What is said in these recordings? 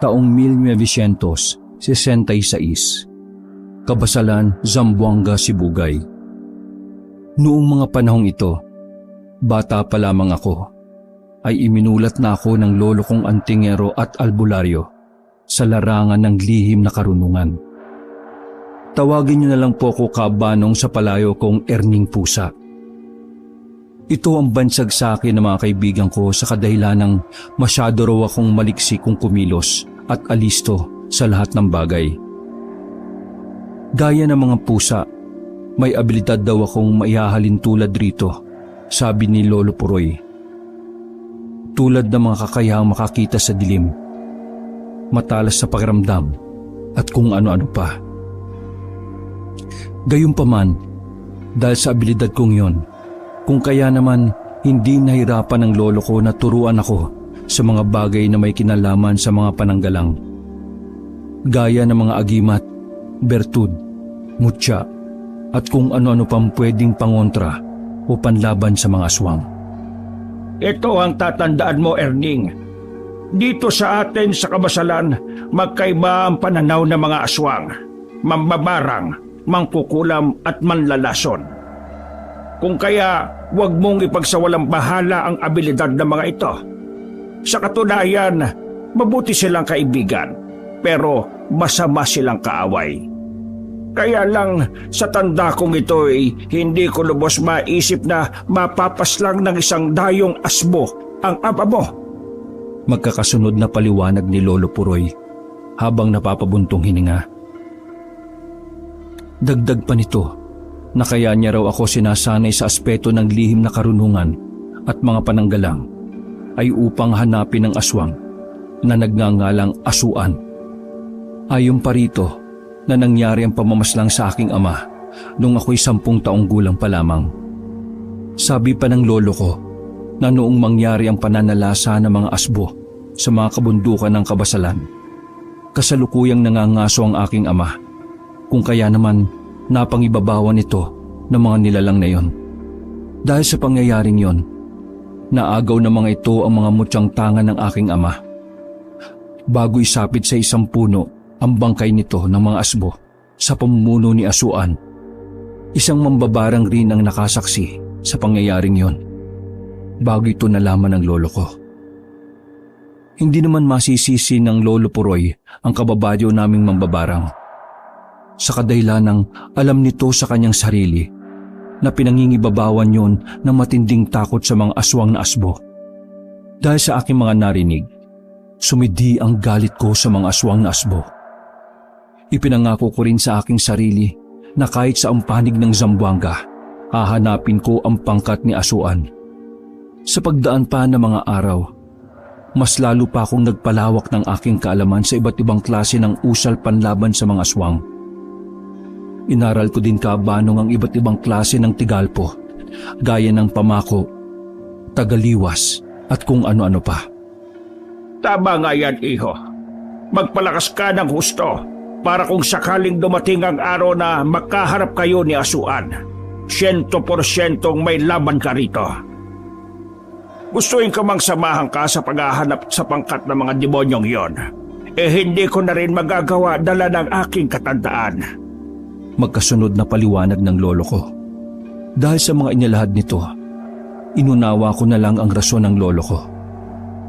taong 1966. Kabasalan, Zamboanga, Sibugay. Noong mga panahong ito, bata pa lamang ako, ay iminulat na ako ng lolo kong antingero at albularyo sa larangan ng lihim na karunungan. Tawagin niyo na lang po ako kabanong sa palayo kong Erning Pusa. Ito ang bansag sa akin ng mga kaibigan ko sa kadahilan ng masyado raw akong maliksi kung kumilos at alisto sa lahat ng bagay. Gaya ng mga pusa, may abilidad daw akong maihahalin tulad rito, sabi ni Lolo Puroy. Tulad ng mga kakayahang makakita sa dilim, matalas sa pakiramdam at kung ano-ano pa. Gayunpaman, dahil sa abilidad kong yon, kung kaya naman hindi nahirapan ng lolo ko na turuan ako sa mga bagay na may kinalaman sa mga pananggalang. Gaya ng mga agimat, bertud, mutya, at kung ano-ano pang pwedeng pangontra o panlaban sa mga aswang. Ito ang tatandaan mo, Erning. Dito sa atin sa Kabasalan, magkaiba ang pananaw ng mga aswang, mambabarang, mangkukulam at manlalason. Kung kaya, huwag mong ipagsawalang bahala ang abilidad ng mga ito. Sa katunayan, mabuti silang kaibigan, pero masama silang kaaway. Kaya lang sa tanda kong ito ay hindi ko lubos maisip na mapapaslang ng isang dayong asbo ang ama mo. Magkakasunod na paliwanag ni Lolo Puroy habang napapabuntong hininga. Dagdag pa nito na kaya niya raw ako sinasanay sa aspeto ng lihim na karunungan at mga pananggalang ay upang hanapin ang aswang na nagngangalang Asuan. Ayon pa rito na nangyari ang pamamaslang sa aking ama nung ako'y 10 taong gulang pa lamang. Sabi pa ng lolo ko na noong mangyari ang pananalasa ng mga asbo sa mga kabundukan ng Kabasalan, kasalukuyang nangangaso ang aking ama, kung kaya naman napangibabawan ito ng mga nilalang na yon. Dahil sa pangyayaring yon, naagaw ng mga ito ang mga mutyang tangan ng aking ama. Bago isapit sa isang puno ang bangkay nito ng mga asbo sa pamumuno ni Asuan, isang mambabarang rin ang nakasaksi sa pangyayaring yon. Bago ito nalaman ng lolo ko. Hindi naman masisisi ng Lolo Puroy ang kababayo naming mambabarang. Sa kadahilan ng alam nito sa kanyang sarili na pinangingibabawan yon ng matinding takot sa mga aswang na asbo. Dahil sa aking mga narinig, sumidi ang galit ko sa mga aswang na asbo. Ipinangako ko rin sa aking sarili na kahit sa panig ng Zamboanga, hahanapin ko ang pangkat ni Asuan. Sa pagdaan pa ng mga araw, mas lalo pa akong nagpalawak ng aking kaalaman sa iba't ibang klase ng usal panlaban sa mga aswang. Inaral ko din kabanong ang iba't ibang klase ng tigalpo, gaya ng pamako, tagaliwas at kung ano-ano pa. Tama nga yan, iho. Magpalakas ka ng husto para kung sakaling dumating ang araw na makaharap kayo ni Asuan, 100% may laban ka rito. Gustuin ko mang samahan ka sa paghahanap sa pangkat ng mga demonyong yon. Hindi ko na rin magagawa dala ng aking katandaan. Magkasunod na paliwanag ng lolo ko. Dahil sa mga inilahad nito, inunawa ko na lang ang rason ng lolo ko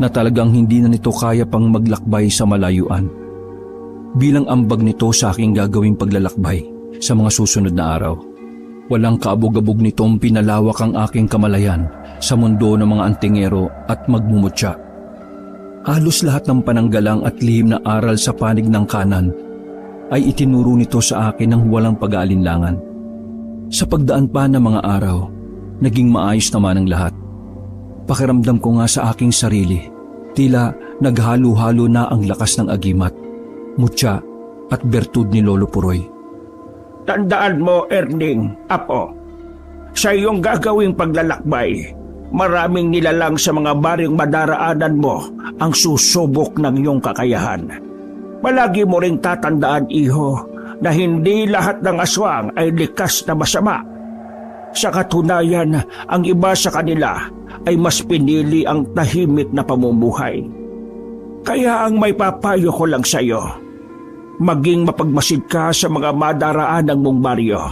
na talagang hindi na nito kaya pang maglakbay sa malayuan. Bilang ambag nito sa aking gagawing paglalakbay sa mga susunod na araw, walang kaabog-abog nitong pinalawak ang aking kamalayan sa mundo ng mga antingero at magmumutya. Halos lahat ng pananggalang at lihim na aral sa panig ng kanan ay itinuro nito sa akin ng walang pag-aalinlangan. Sa pagdaan pa ng mga araw, naging maayos naman ang lahat. Pakiramdam ko nga sa aking sarili, tila naghalo-halo na ang lakas ng agimat, mutya at bertud ni Lolo Puroy. Tandaan mo, Erning, apo, sa iyong gagawing paglalakbay, maraming nilalang sa mga baring madaraanan mo ang susubok ng iyong kakayahan. Palagi mo ring tatandaan, iho, na hindi lahat ng aswang ay likas na masama. Sa katunayan, ang iba sa kanila ay mas pinili ang tahimik na pamumuhay. Kaya ang may papayo ko lang sa iyo, maging mapagmasid ka sa mga madaraanan mong baryo.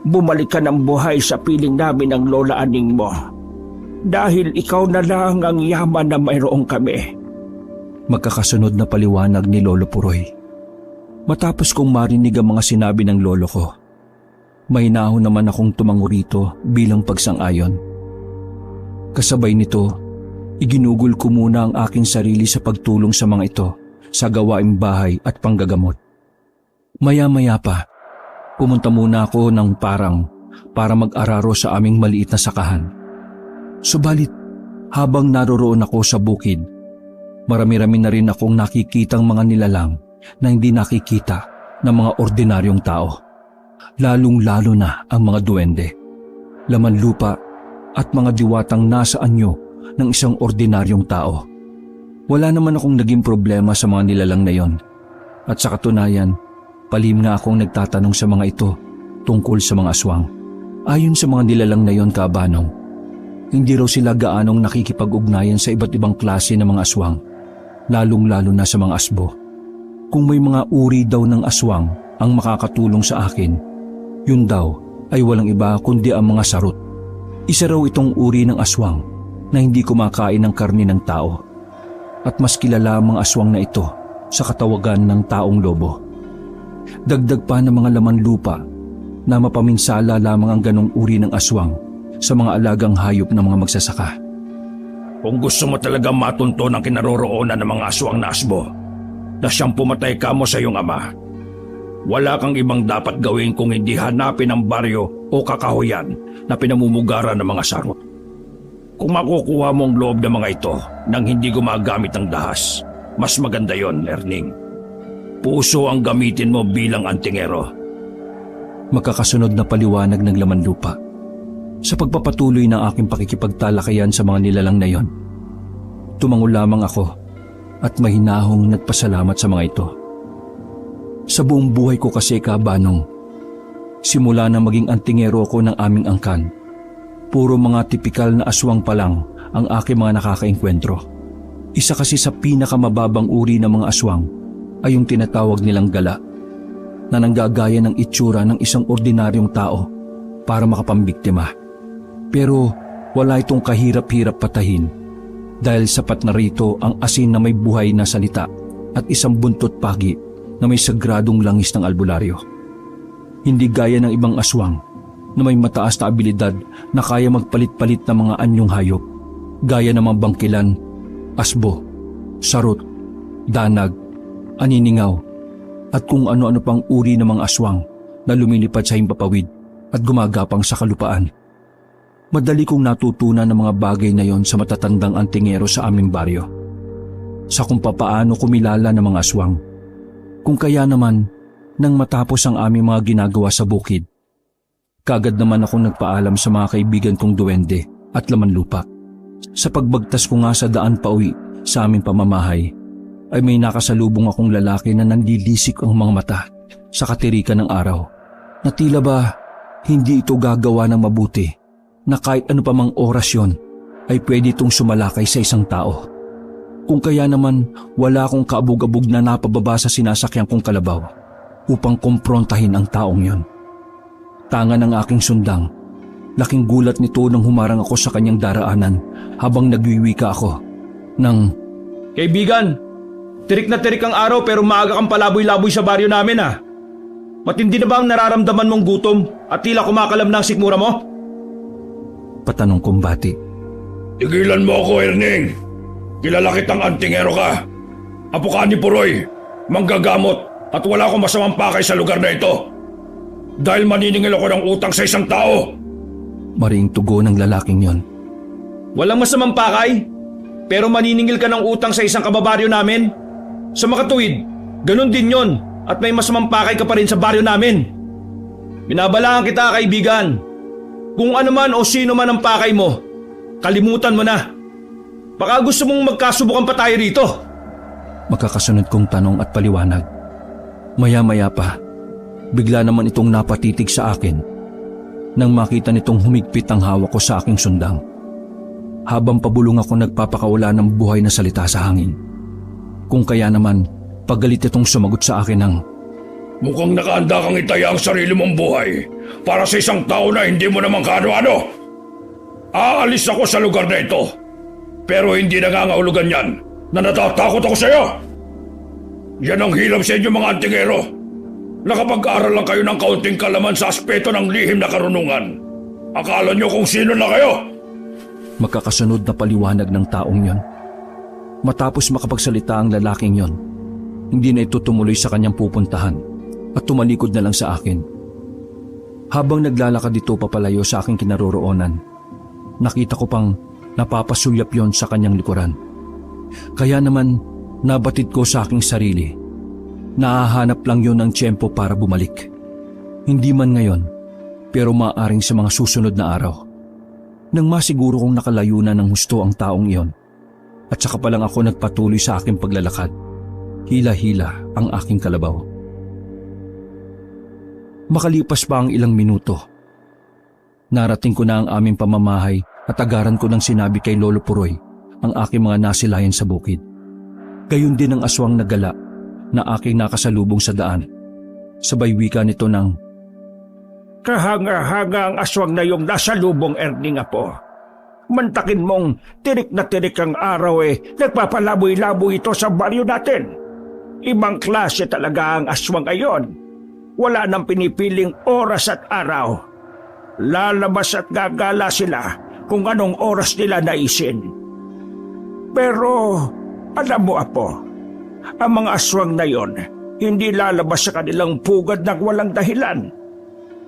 Bumalik ka ng buhay sa piling namin ng lola aning mo. Dahil ikaw na lang ang yaman na mayroong kami. Magkakasunod na paliwanag ni Lolo Puroy. Matapos kong marinig ang mga sinabi ng lolo ko, may nahon naman akong tumango rito bilang pagsang-ayon. Kasabay nito, iginugol ko muna ang aking sarili sa pagtulong sa mga ito sa gawaing bahay at panggagamot. Maya-maya pa, pumunta muna ako ng parang para mag-araro sa aming maliit na sakahan. Subalit, habang naroroon ako sa bukid, marami-rami na rin akong nakikitang mga nilalang na hindi nakikita ng mga ordinaryong tao. Lalong-lalo na ang mga duwende, laman lupa at mga diwatang nasa anyo ng isang ordinaryong tao. Wala naman akong naging problema sa mga nilalang na yon. At sa katunayan, palihim nga akong nagtatanong sa mga ito tungkol sa mga aswang. Ayon sa mga nilalang na yon, Kaabanong, hindi raw sila gaanong nakikipag-ugnayan sa iba't ibang klase ng mga aswang, lalong-lalo na sa mga asbo. Kung may mga uri daw ng aswang ang makakatulong sa akin, yun daw ay walang iba kundi ang mga sarot. Isa raw itong uri ng aswang na hindi kumakain ng karne ng tao. At mas kilala ang mga aswang na ito sa katawagan ng taong lobo. Dagdag pa ng mga laman lupa na mapaminsala lamang ang ganong uri ng aswang sa mga alagang hayop ng mga magsasaka. Kung gusto mo talaga matunton ang kinaroroonan ng mga aswang na asbo na siyang pumatay ka mo sa iyong ama, wala kang ibang dapat gawin kung hindi hanapin ang baryo o kakahuyan na pinamumugaran ng mga sarot. Kung makukuha mo ang loob ng mga ito nang hindi gumagamit ng dahas, mas maganda yon, Erning. Puso ang gamitin mo bilang antingero. Magkakasunod na paliwanag ng laman lupa. Sa pagpapatuloy ng aking pakikipagtalakayan sa mga nilalang na yon, tumango lamang ako at mahinahong nagpasalamat sa mga ito. Sa buong buhay ko kasi, Kaabanong, simula na maging antingero ko ng aming angkan, puro mga tipikal na aswang pa lang ang aking mga nakakaengkwentro. Isa kasi sa pinakamababang uri ng mga aswang ay yung tinatawag nilang gala, na nanggagaya ng itsura ng isang ordinaryong tao para makapambiktima. Pero wala itong kahirap-hirap patahin dahil sapat na rito ang asin na may buhay na salita at isang buntot pagi na may sagradong langis ng albularyo. Hindi gaya ng ibang aswang na may mataas na abilidad na kaya magpalit-palit ng mga anyong hayop, gaya ng mga bangkilan, asbo, sarot, danag, aniningaw, at kung ano-ano pang uri ng mga aswang na lumilipad sa himpapawid at gumagapang sa kalupaan. Madali kong natutunan ng mga bagay na yon sa matatandang antingero sa aming baryo. Sa kung papaano kumilala ng mga aswang. Kung kaya naman, nang matapos ang aming mga ginagawa sa bukid, kaagad naman akong nagpaalam sa mga kaibigan kong duwende at laman lupa. Sa pagbagtas ko nga sa daan pauwi sa aming pamamahay, ay may nakasalubong akong lalaki na nanlilisik ang mga mata sa katirikan ng araw, na tila ba hindi ito gagawa ng mabuti, na kahit ano pa mang orasyon ay pwede itong sumalakay sa isang tao. Kung kaya naman wala akong kaabog-abog na napababa sa sinasakyan kong kalabaw upang kumprontahin ang taong yon. Tanga ng aking sundang, laking gulat nito nang humarang ako sa kanyang daraanan habang nagwiwika ako ng, Kaibigan, tirik na tirik ang araw pero maaga kang palaboy-laboy sa baryo namin ah. Matindi na ba ang nararamdaman mong gutom at tila kumakalam na ang sikmura mo? Patanong kong bati. Tigilan mo ako, Erning. Kilala kitang antingero ka. Apo ka ni Puroy, manggagamot at wala akong masamang pakay sa lugar na ito. Dahil maniningil ako ng utang sa isang tao. Maring tugon ng lalaking yon. Walang masamang pakay, pero maniningil ka ng utang sa isang kababaryo namin. Sa makatuwid, ganun din yon at may masamang pakay ka pa rin sa baryo namin. Binabalaan kita, kaibigan. Kung ano man o sino man ang pakay mo, kalimutan mo na. Baka gusto mong magkasubukan pa tayo rito. Magkakasunod kong tanong at paliwanag. Maya-maya pa, bigla naman itong napatitig sa akin nang makita nitong humigpit ang hawak ko sa aking sundang. Habang pabulong ako nagpapakawala ng buhay na salita sa hangin. Kung kaya naman, pagalit itong sumagot sa akin ng, Mukhang nakahanda kang itaya ang sarili mong buhay para sa isang tao na hindi mo naman kaano-ano. Aalis ako sa lugar na ito, pero hindi nangangahulugan yan na natatakot ako sa iyo. Yan ang hirap sa inyo mga antingero. Nakapag-aaral lang kayo ng kaunting kalaman sa aspeto ng lihim na karunungan. Akala nyo kung sino na kayo? Magkakasunod na paliwanag ng taong yon. Matapos makapagsalita ang lalaking yon, hindi na ito tumuloy sa kanyang pupuntahan at tumalikod na lang sa akin. Habang naglalakad dito papalayo sa aking kinaroroonan, nakita ko pang napapasulyap yon sa kanyang likuran. Kaya naman nabatid ko sa aking sarili, nahahanap lang yon ng tiyempo para bumalik. Hindi man ngayon, pero maaaring sa mga susunod na araw. Nang masiguro kong nakalayo na ng husto ang taong iyon, at saka pa lang ako nagpatuloy sa aking paglalakad, hila-hila ang aking kalabaw. Makalipas pa ang ilang minuto, narating ko na ang aming pamamahay at agaran ko nang sinabi kay Lolo Puroy ang aking mga nasilayan sa bukid. Gayon din ang aswang na gala na aking nakasalubong sa daan. Sabay wika nito ng, Kahanga-hanga ang aswang na yung nasa lubong, Erning Apo. Mantakin mong tirik na tirik ang araw nagpapalaboy-laboy ito sa baryo natin. Ibang klase talaga ang aswang ayon. Wala nang pinipiling oras at araw. Lalabas at gagala sila kung anong oras nila naisin. Pero alam mo, Apo, ang mga aswang na yon hindi lalabas sa kanilang pugad ng walang dahilan.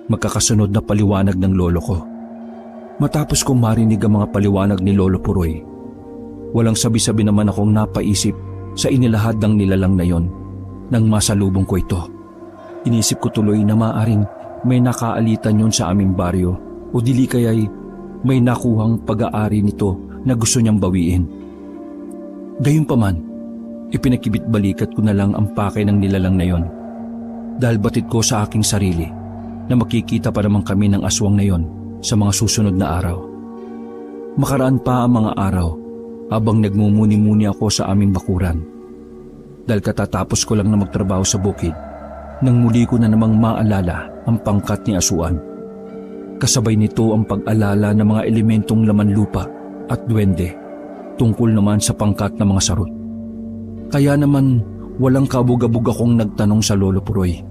Magkakasunod na paliwanag ng lolo ko. Matapos kong marinig ang mga paliwanag ni Lolo Puroy, walang sabi-sabi naman akong napaisip sa inilahad ng nilalang na yon nang masalubong ko ito. Inisip ko tuloy na maaring may nakaalitan yon sa aming baryo o dili kaya'y may nakuhang pag-aari nito na gusto niyang bawiin. Gayunpaman, ipinakibit balikat ko na lang ang pakay ng nilalang na yon dahil batid ko sa aking sarili na makikita pa naman kami ng aswang na yon sa mga susunod na araw. Makaraan pa ang mga araw habang nagmumuni-muni ako sa aming bakuran. Dahil katatapos ko lang na magtrabaho sa bukid, nang muli ko na namang maalala ang pangkat ni Asuan. Kasabay nito ang pag-alala ng mga elementong laman lupa at duwende tungkol naman sa pangkat ng mga sarot. Kaya naman walang kabog-abog akong nagtanong sa Lolo Puroy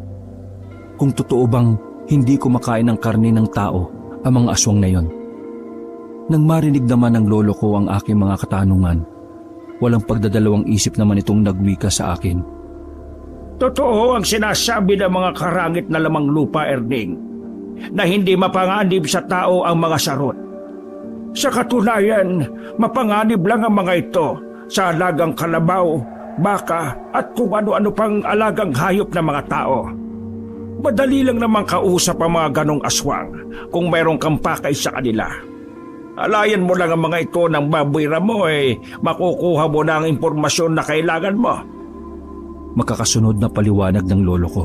kung totoo bang hindi kumakain ng karne ng tao ang mga aswang na yon. Nang marinig naman ng lolo ko ang aking mga katanungan, walang pagdadalawang isip naman itong nagwika sa akin. Totoo ang sinasabi ng mga karangit na lamang lupa, Erning, na hindi mapanganib sa tao ang mga sarot. Sa katunayan, mapanganib lang ang mga ito sa alagang kalabaw, baka at kung ano-ano pang alagang hayop ng mga tao. Madali lang namang kausap ang mga ganong aswang kung mayroong kang pakay sa kanila. Alayan mo lang ang mga ito ng babwira mo makukuha mo na ang impormasyon na kailangan mo. Magkakasunod na paliwanag ng lolo ko.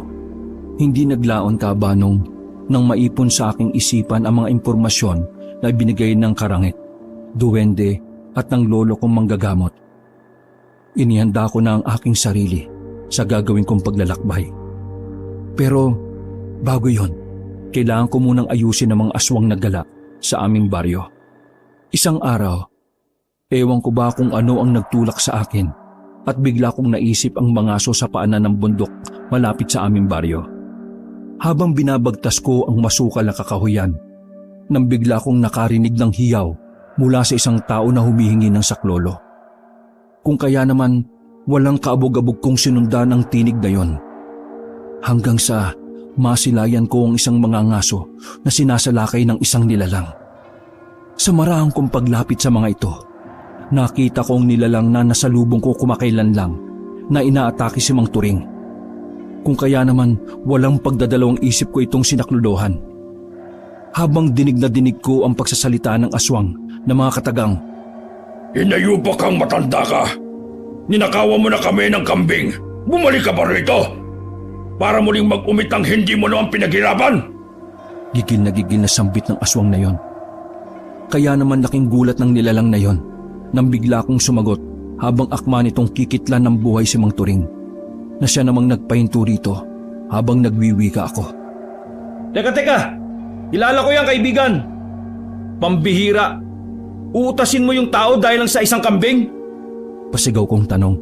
Hindi naglaon kabanong nang maipon sa aking isipan ang mga impormasyon na binigay ng karangit, duwende at ng lolo kong manggagamot. Inihanda ko na ang aking sarili sa gagawin kong paglalakbay. Pero bago yon, kailangan ko munang ayusin ang mga aswang na gala sa aming baryo. Isang araw, ewan ko ba kung ano ang nagtulak sa akin at bigla kong naisip ang mangaso sa paanan ng bundok malapit sa aming baryo. Habang binabagtas ko ang masukal na kakahuyan, nang bigla kong nakarinig ng hiyaw mula sa isang tao na humihingi ng saklolo. Kung kaya naman walang kaabog-abog kong sinundan ang tinig na yon. Hanggang sa masilayan ko ang isang mangangaso na sinasalakay ng isang nilalang. Sa marahang kong paglapit sa mga ito, nakita ko ang nilalang na nasalubong ko kumakailan lang na inaatake si Mang Turing. Kung kaya naman walang pagdadalawang isip ko itong sinaklolohan. Habang dinig na dinig ko ang pagsasalita ng aswang na mga katagang, Inayupa kang matanda ka. Ninakawan mo na kami ng kambing. Bumalik ka pa rito para muling mag-umit ang hindi mo naman pinaghirapan. Gigil na sambit ng aswang na yon. Kaya naman laking gulat ng nilalang na yon nang bigla kong sumagot habang akma nitong kikitlan ng buhay si Mang Turing na siya namang nagpahinto rito habang nagwiwika ako. Teka! Kilala ko yan, kaibigan! Pambihira! Uutasin mo yung tao dahil lang sa isang kambing? Pasigaw kong tanong.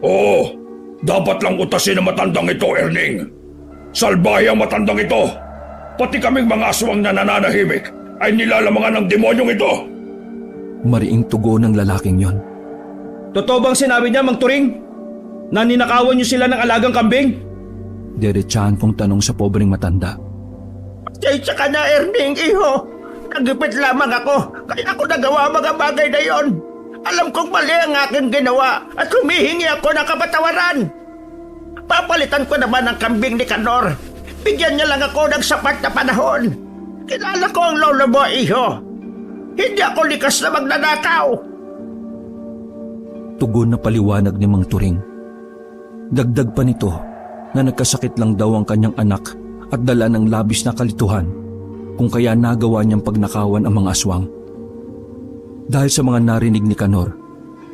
Oo, dapat lang utasin ang matandang ito, Erning. Salbahe ang matandang ito. Pati kaming mga aswang na nananahimik ay nilalamangan ng demonyong ito. Mariing tugo ng lalaking yon. Totoo bang sinabi niya, Mang Turing? Na ninakawan niyo sila ng alagang kambing? Diretsahan kong tanong sa pobreng matanda. Pasensya ka na, Erning, iho. Nagipit lamang ako, kaya ako nagawa mga bagay na yon. Alam kong mali ang aking ginawa at humihingi ako ng kapatawaran. Papalitan ko naman ang kambing ni Kanor. Bigyan niya lang ako ng sapat na panahon. Kilala ko ang lolo mo, iho. Hindi ako likas na magnanakaw. Tugon na paliwanag ni Mang Turing. Dagdag pa nito na nagkasakit lang daw ang kanyang anak at dala ng labis na kalituhan kung kaya nagawa niyang pagnakawan ang mga aswang. Dahil sa mga narinig ni Kanor,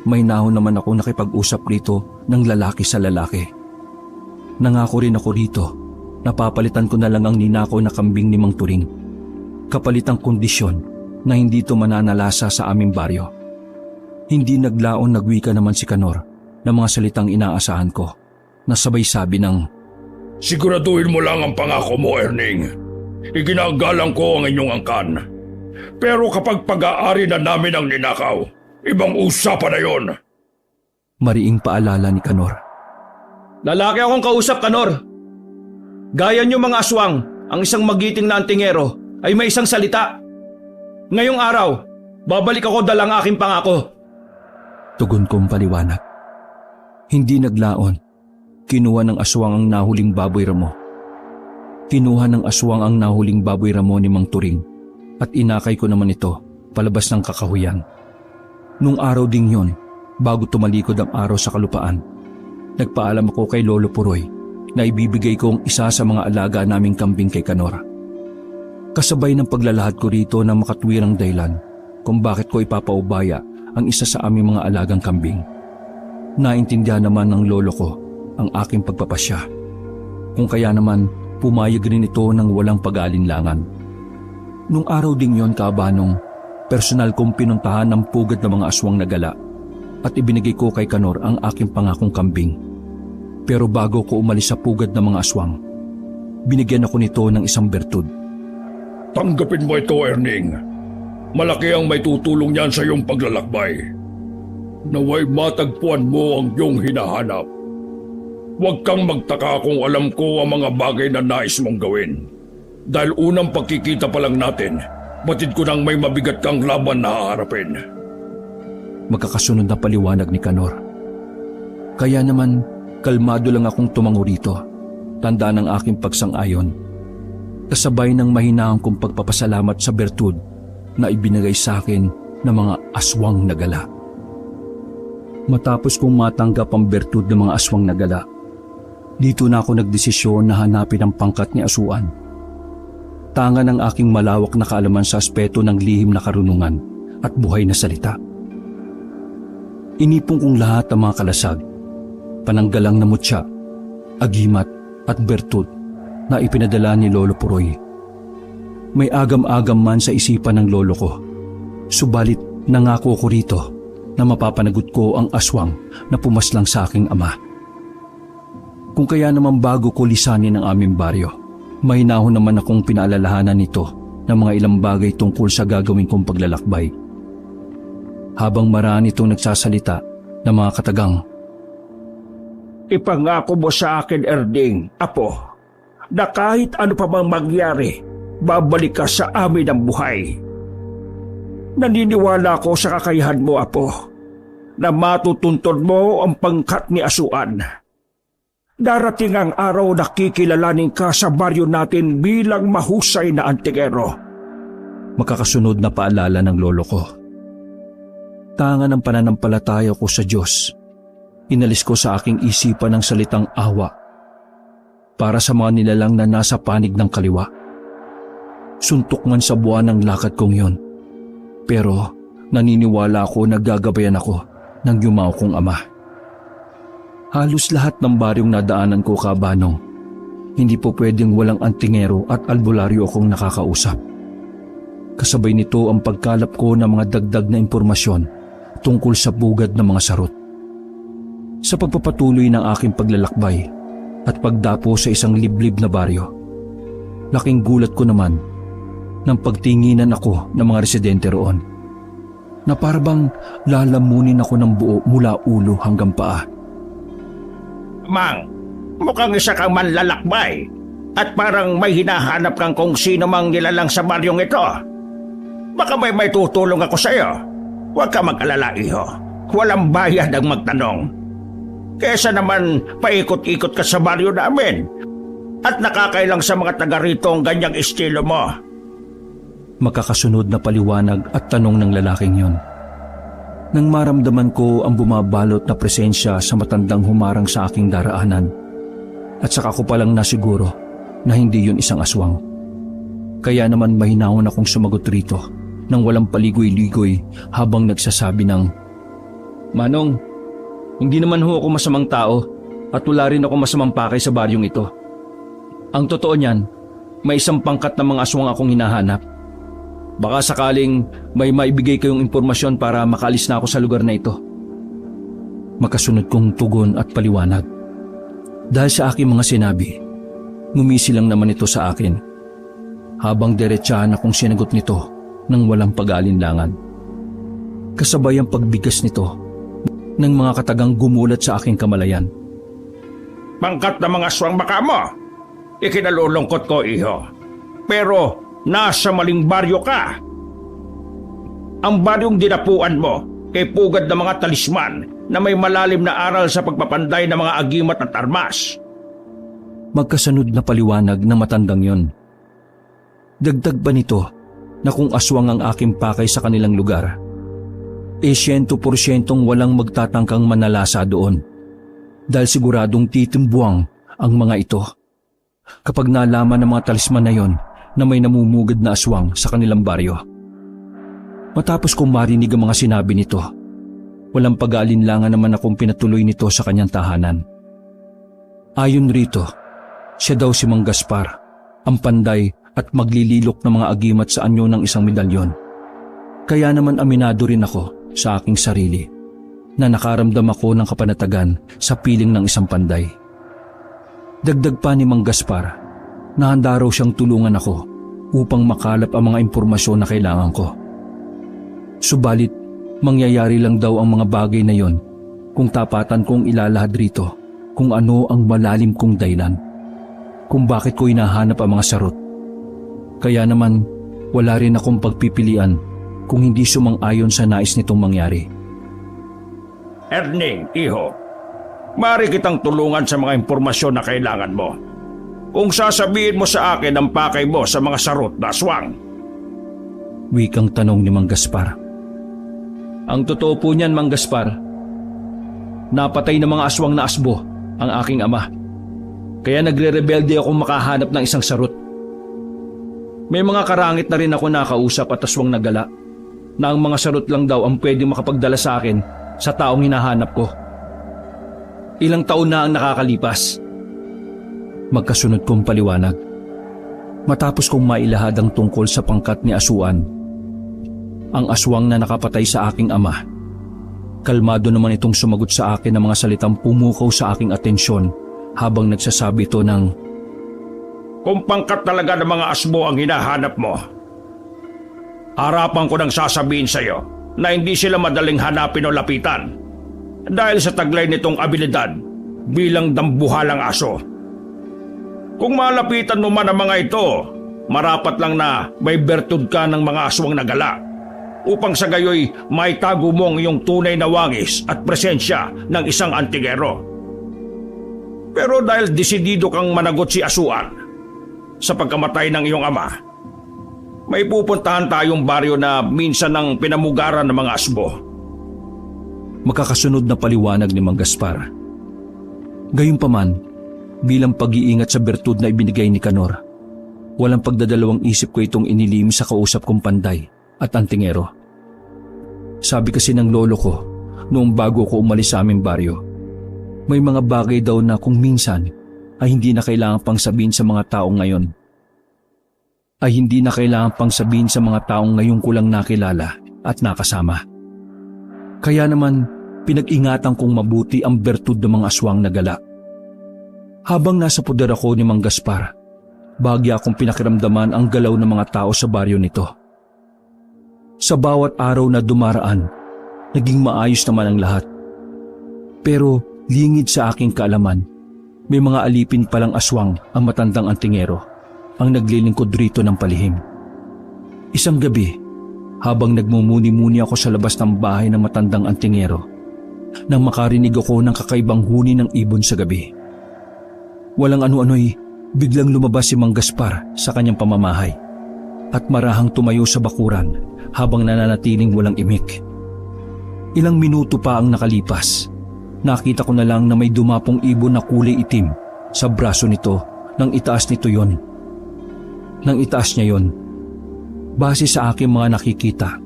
may nahon naman ako nakipag-usap rito ng lalaki sa lalaki. Nangako rin ako rito na papalitan ko na lang ang ninakaw na kambing ni Mang Turing. Kapalitang kondisyon na hindi ito mananalasa sa aming baryo. Hindi naglaon nagwika naman si Kanor ng mga salitang inaasahan ko na sabay sabi ng, Siguraduhin mo lang ang pangako mo, Erning. Iginagalang ko ang inyong angkan. Pero kapag pag-aari na namin ang ninakaw, ibang usapan na yon. Mariing paalala ni Kanor. Lalaki akong kausap, Kanor. Gaya niyo mga aswang, ang isang magiting na antingero ay may isang salita. Ngayong araw, babalik ako dalang aking pangako. Tugon kong paliwanag. Hindi naglaon. Kinuha ng aswang ang nahuling baboy ramo. Kinuha ng aswang ang nahuling baboy ramo ni Mang Turing at inakay ko naman ito palabas ng kakahuyan. Nung araw ding yon, bago tumalikod ang araw sa kalupaan, nagpaalam ako kay Lolo Puroy na ibibigay ko ang isa sa mga alaga naming kambing kay Kanor. Kasabay ng paglalahad ko rito ng makatwirang dahilan kung bakit ko ipapaubaya ang isa sa aming mga alagang kambing. Naintindihan naman ng lolo ko ang aking pagpapasya. Kung kaya naman pumayag rin ito ng walang pag-aalinlangan. Nung araw ding yon, Kaabanong, personal kong pinuntahan ang pugad ng mga aswang na gala at ibinigay ko kay Kanor ang aking pangakong kambing. Pero bago ko umalis sa pugad ng mga aswang, binigyan ako nito ng isang bertud. Tanggapin mo ito, Erning. Malaki ang may tutulong niyan sa iyong paglalakbay. Naway matagpuan mo ang iyong hinahanap. Huwag kang magtaka kung alam ko ang mga bagay na nais mong gawin. Dahil unang pagkikita pa lang natin, batid ko nang may mabigat kang laban na haharapin. Magkakasunod na paliwanag ni Kanor. Kaya naman, kalmado lang akong tumango rito. Tanda ng aking pagsang-ayon. Kasabay ng mahinahang kong pagpapasalamat sa bertud na ibinigay sa akin ng mga aswang na gala. Matapos kong matanggap ang bertud ng mga aswang na gala, dito na ako nagdesisyon na hanapin ang pangkat ni Asuan. Tanga ng aking malawak na kaalaman sa aspeto ng lihim na karunungan at buhay na salita. Inipon kong lahat ang mga kalasag, pananggalang na mutya, agimat at bertud na ipinadala ni Lolo Puroy. May agam-agam man sa isipan ng lolo ko, subalit nangako ko rito na mapapanagot ko ang aswang na pumaslang sa aking ama. Kung kaya naman bago ko lisanin ang aming baryo, may nahon naman akong pinaalalahanan nito ng mga ilang bagay tungkol sa gagawin kong paglalakbay. Habang marami itong nagsasalita ng mga katagang, Ipangako mo sa akin, Erning, apo, na kahit ano pa mang mangyari, babalik ka sa amin ng buhay. Naniniwala ko sa kakayahan mo, apo, na matutuntun mo ang pangkat ni Asuan. Darating ang araw na kikilalanin ka sa baryo natin bilang mahusay na antingero. Makakasunod na paalala ng lolo ko. Tanga ng pananampalataya ko sa Diyos, inalis ko sa aking isipan ng salitang awa para sa mga nilalang na nasa panig ng kaliwa. Suntok man sa buwan ng lakad kong yon, pero naniniwala ako na gagabayan ako ng yumao kong ama. Halos lahat ng baryong nadaanan ko, Kabanong, hindi po pwedeng walang antingero at albularyo akong nakakausap. Kasabay nito ang pagkalap ko ng mga dagdag na impormasyon tungkol sa bugad ng mga sarot. Sa pagpapatuloy ng aking paglalakbay at pagdapo sa isang liblib na baryo, laking gulat ko naman nang pagtinginan ako ng mga residente roon, na parabang lalamunin ako ng buo mula ulo hanggang paa. Mang, mukhang isa kang manlalakbay at parang may hinahanap kang kung sino mang nilalang sa baryong ito. Baka may tutulong ako sa iyo. Huwag ka mag-alala, iho. Walang bayad ang magtanong. Kesa naman paikot-ikot ka sa baryo namin at nakakailang sa mga taga rito ang ganyang estilo mo. Makakasunod na paliwanag at tanong ng lalaking yon. Nang maramdaman ko ang bumabalot na presensya sa matandang humarang sa aking daraanan, at saka ko palang nasiguro na hindi yun isang aswang. Kaya naman mahinahon akong sumagot rito nang walang paligoy-ligoy habang nagsasabi ng, "Manong, hindi naman ho ako masamang tao at wala rin ako masamang pakay sa baryong ito. Ang totoo niyan, may isang pangkat na mga aswang akong hinahanap. Baka sakaling may maibigay kayong impormasyon para makalis na ako sa lugar na ito." Makasunod kong tugon at paliwanag. Dahil sa aking mga sinabi, ngumisi lang naman ito sa akin, habang diretsahan akong sinagot nito nang walang pag-aalinlangan. Kasabay ang pagbigas nito ng mga katagang gumulat sa aking kamalayan. Pangkat na mga aswang baka mo. Ikinalulungkot ko, iho. Pero nasa maling baryo ka. Ang baryong dinapuan mo ay pugad ng mga talisman na may malalim na aral sa pagpapanday ng mga agimat at armas. Magkasunod na paliwanag ng matandang yon. Dagdag ba nito na kung aswang ang aking pakay sa kanilang lugar, 100% walang magtatangkang manalasa doon, dahil siguradong titimbuang ang mga ito kapag nalaman ng mga talisman na yon na may namumugad na aswang sa kanilang baryo. Matapos kong marinig ang mga sinabi nito, walang pag-aalinlangan naman akong pinatuloy nito sa kanyang tahanan. Ayon rito, siya daw si Mang Gaspar, ang panday at maglililok ng mga agimat sa anyo ng isang medalyon. Kaya naman aminado rin ako sa aking sarili na nakaramdam ako ng kapanatagan sa piling ng isang panday. Dagdag pa ni Mang Gaspar na handa raw siyang tulungan ako upang makalap ang mga impormasyon na kailangan ko. Subalit, mangyayari lang daw ang mga bagay na yon kung tapatan kong ilalahad rito kung ano ang malalim kong dahilan, kung bakit ko hinahanap ang mga sarot. Kaya naman, wala rin akong pagpipilian kung hindi sumang-ayon sa nais nitong mangyari. Erning, iho, maaari kitang tulungan sa mga impormasyon na kailangan mo. Kung sasabihin mo sa akin ang pakay mo sa mga sarot na aswang. Wikang tanong ni Mang Gaspar. Ang totoo po niyan, Mang Gaspar, napatay ng mga aswang na asbo ang aking ama. Kaya nagre-rebelde akong makahanap ng isang sarot. May mga karangit na rin ako nakausap at aswang na gala na ang mga sarot lang daw ang pwedeng makapagdala sa akin sa taong hinahanap ko. Ilang taon na ang nakakalipas. Magkasunod kong paliwanag. Matapos kong mailahad ang tungkol sa pangkat ni Asuan, ang aswang na nakapatay sa aking ama, kalmado naman itong sumagot sa akin ng mga salitang pumukaw sa aking atensyon habang nagsasabi ito ng, Kung pangkat talaga ng mga asbo ang hinahanap mo, harapan ko nang sasabihin sa iyo na hindi sila madaling hanapin o lapitan dahil sa taglay nitong abilidad bilang dambuhalang aso. Kung malapitan mo man ang mga ito, marapat lang na may bertud ka ng mga aswang na gala upang sa gayoy maitago mong iyong tunay na wangis at presensya ng isang antigero. Pero dahil desidido kang managot si Asuan sa pagkamatay ng iyong ama, may pupuntahan tayong baryo na minsan ng pinamugaran ng mga asbo. Makakasunod na paliwanag ni Mang Gaspar. Gayunpaman, bilang pag-iingat sa bertud na ibinigay ni Kanor, walang pagdadalawang isip ko itong inilim sa kausap kong panday at antingero. Sabi kasi ng lolo ko noong bago ko umalis sa aming baryo. May mga bagay daw na kung minsan ay hindi na kailangan pang sabihin sa mga taong ngayon. Ngayon ko lang nakilala at nakasama. Kaya naman pinag-ingatan kong mabuti ang bertud ng mga aswang na gala. Habang nasa puder ako ni Mang Gaspar, bahagya akong pinakiramdaman ang galaw ng mga tao sa baryo nito. Sa bawat araw na dumaraan, naging maayos naman ang lahat. Pero lingid sa aking kaalaman, may mga alipin palang aswang ang matandang antingero ang naglilingkod rito ng palihim. Isang gabi, habang nagmumuni-muni ako sa labas ng bahay ng matandang antingero, nang makarinig ako ng kakaibang huni ng ibon sa gabi. Walang ano-ano'y biglang lumabas si Mang Gaspar sa kanyang pamamahay at marahang tumayo sa bakuran habang nananatiling walang imik. Ilang minuto pa ang nakalipas, nakita ko na lang na may dumapong ibon na kulay itim sa braso nito nang itaas niya yon. Base sa aking mga nakikita,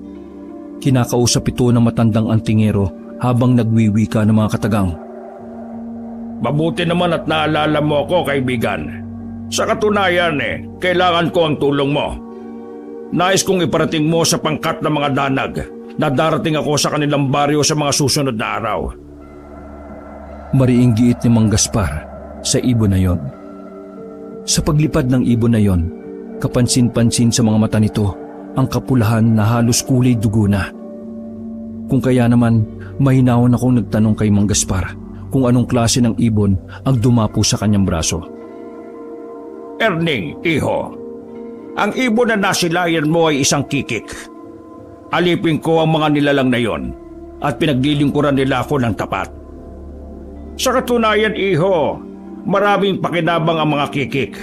kinakausap ito ng matandang antingero habang nagwiwika ng mga katagang. Mabuti naman at naalala mo ako, kaibigan. Sa katunayan kailangan ko ang tulong mo. Nais kong iparating mo sa pangkat ng mga danag na darating ako sa kanilang baryo sa mga susunod na araw. Mariing giit ni Mang Gaspar sa ibon na yon. Sa paglipad ng ibon na yon, kapansin-pansin sa mga mata nito ang kapulahan na halos kulay dugo na. Kung kaya naman, mahinawan akong nagtanong kay Mang Gaspar kung anong klase ng ibon ang dumapo sa kanyang braso. Erning, iho, ang ibon na nasilayan mo ay isang kikik. Alipin ko ang mga nilalang na yon at pinaglilingkuran nila ako ng tapat. Sa katunayan, iho, maraming pakinabang ang mga kikik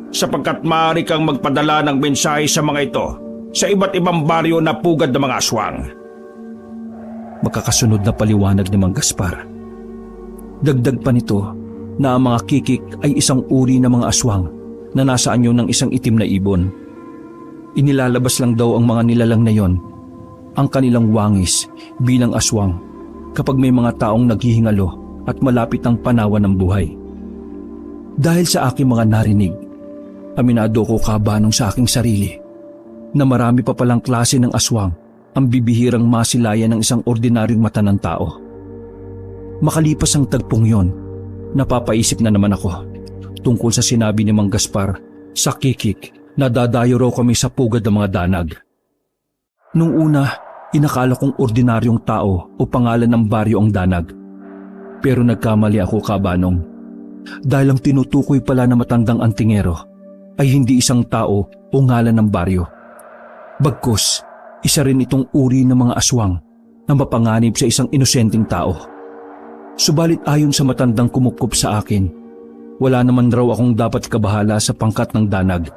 sapagkat maaari kang magpadala ng mensahe sa mga ito sa iba't ibang baryo na pugad ng mga aswang. Magkakasunod na paliwanag ni Mang Gaspar. Dagdag pa nito na ang mga kikik ay isang uri ng mga aswang na nasa anyo ng isang itim na ibon. Inilalabas lang daw ang mga nilalang na yon, ang kanilang wangis bilang aswang kapag may mga taong naghihingalo at malapit ang panawan ng buhay. Dahil sa aking mga narinig, aminado ko kabanong sa aking sarili na marami pa palang klase ng aswang ang bibihirang masilayan ng isang ordinaryong mata ng tao. Makalipas ang tagpong yon, napapaisip na naman ako tungkol sa sinabi ni Mang Gaspar sa kikik na dadayo raw kami sa pugad ng mga danag. Nung una, inakala kong ordinaryong tao o pangalan ng baryo ang danag. Pero nagkamali ako, kabanong. Dahil ang tinutukoy pala na matandang antingero ay hindi isang tao o ngalan ng baryo. Bagkus, isa rin itong uri ng mga aswang na mapanganib sa isang inosenteng tao. Subalit ayon sa matandang kumupkup sa akin, wala naman raw akong dapat kabahala sa pangkat ng danag.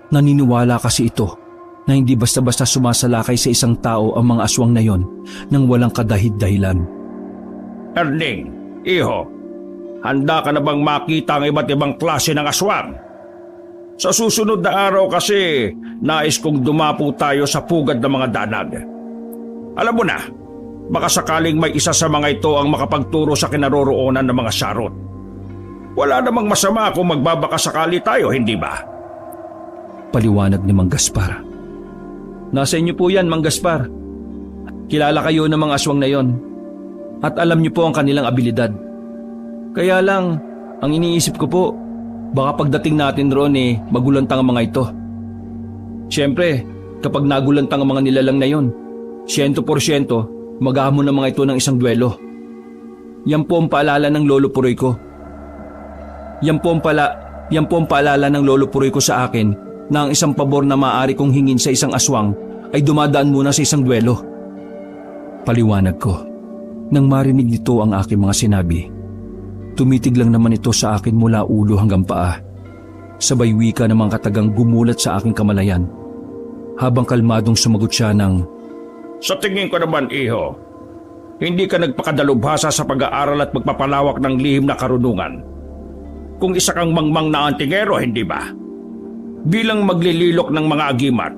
Naniniwala kasi ito na hindi basta-basta sumasalakay sa isang tao ang mga aswang na yon nang walang kadahid-dahilan. Erning, iho, handa ka na bang makita ang iba't ibang klase ng aswang? Sa susunod na araw kasi, nais kong dumapo tayo sa pugad ng mga danag. Alam mo na, baka sakaling may isa sa mga ito ang makapagturo sa kinaroroonan ng mga sarot. Wala namang masama kung magbabaka sakali tayo, hindi ba? Paliwanag ni Mang Gaspar. Nasa inyo po yan, Mang Gaspar. Kilala kayo ng mga aswang na yon at alam niyo po ang kanilang abilidad. Kaya lang, ang iniisip ko po, baka pagdating natin roon magulantang ang mga ito. Siyempre, kapag nagulantang ang mga nilalang na yon, 100% mag-ahamon ng mga ito ng isang duelo. Yan po ang paalala ng lolo puroy ko. Yan po ang paalala ng lolo puroy ko sa akin na ang isang pabor na maaari kong hingin sa isang aswang ay dumadaan muna sa isang duelo. Paliwanag ko. Nang marinig nito ang aking mga sinabi, tumitig lang naman ito sa akin mula ulo hanggang paa. Sabay wika ng mga katagang gumulat sa aking kamalayan. Habang kalmadong sumagot siya ng, Sa tingin ko naman, iho, hindi ka nagpakadalubhasa sa pag-aaral at magpapalawak ng lihim na karunungan. Kung isa kang mangmang na antingero, hindi ba? Bilang maglililok ng mga agimat,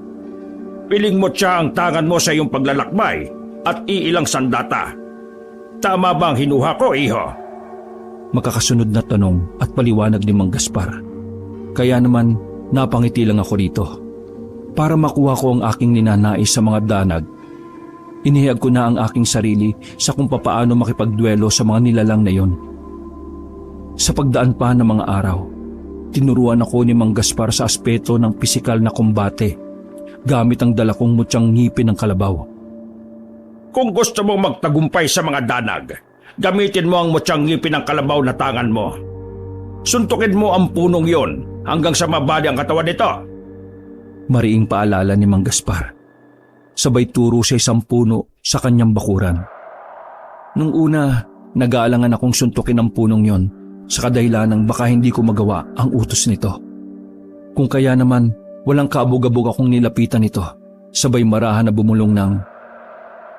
piling mo siya ang tangan mo sa iyong paglalakbay at iilang sandata Tama bang hinuha ko, iho? Makakasunod na tanong at paliwanag ni Mang Gaspar. Kaya naman napangiti lang ako rito. Para makuha ko ang aking ninanais sa mga danag, inihayag ko na ang aking sarili sa kung papaano makipagduelo sa mga nilalang na yon. Sa pagdaan pa ng mga araw, tinuruan ako ni Mang Gaspar sa aspeto ng pisikal na kumbate gamit ang dala kong mutyang ngipin ng kalabaw. Kung gusto mong magtagumpay sa mga danag, gamitin mo ang mutyang ngipin ng kalabaw na tangan mo. Suntukin mo ang punong yon hanggang sa mabali ang katawan nito. Mariing paalala ni Mang Gaspar. Sabay turo sa isang puno sa kanyang bakuran. Nung una, nag-aalangan akong suntukin ang punong yon sa kadahilanang baka hindi ko magawa ang utos nito. Kung kaya naman, walang kaabog-abog akong nilapitan nito, sabay marahan na bumulong ng,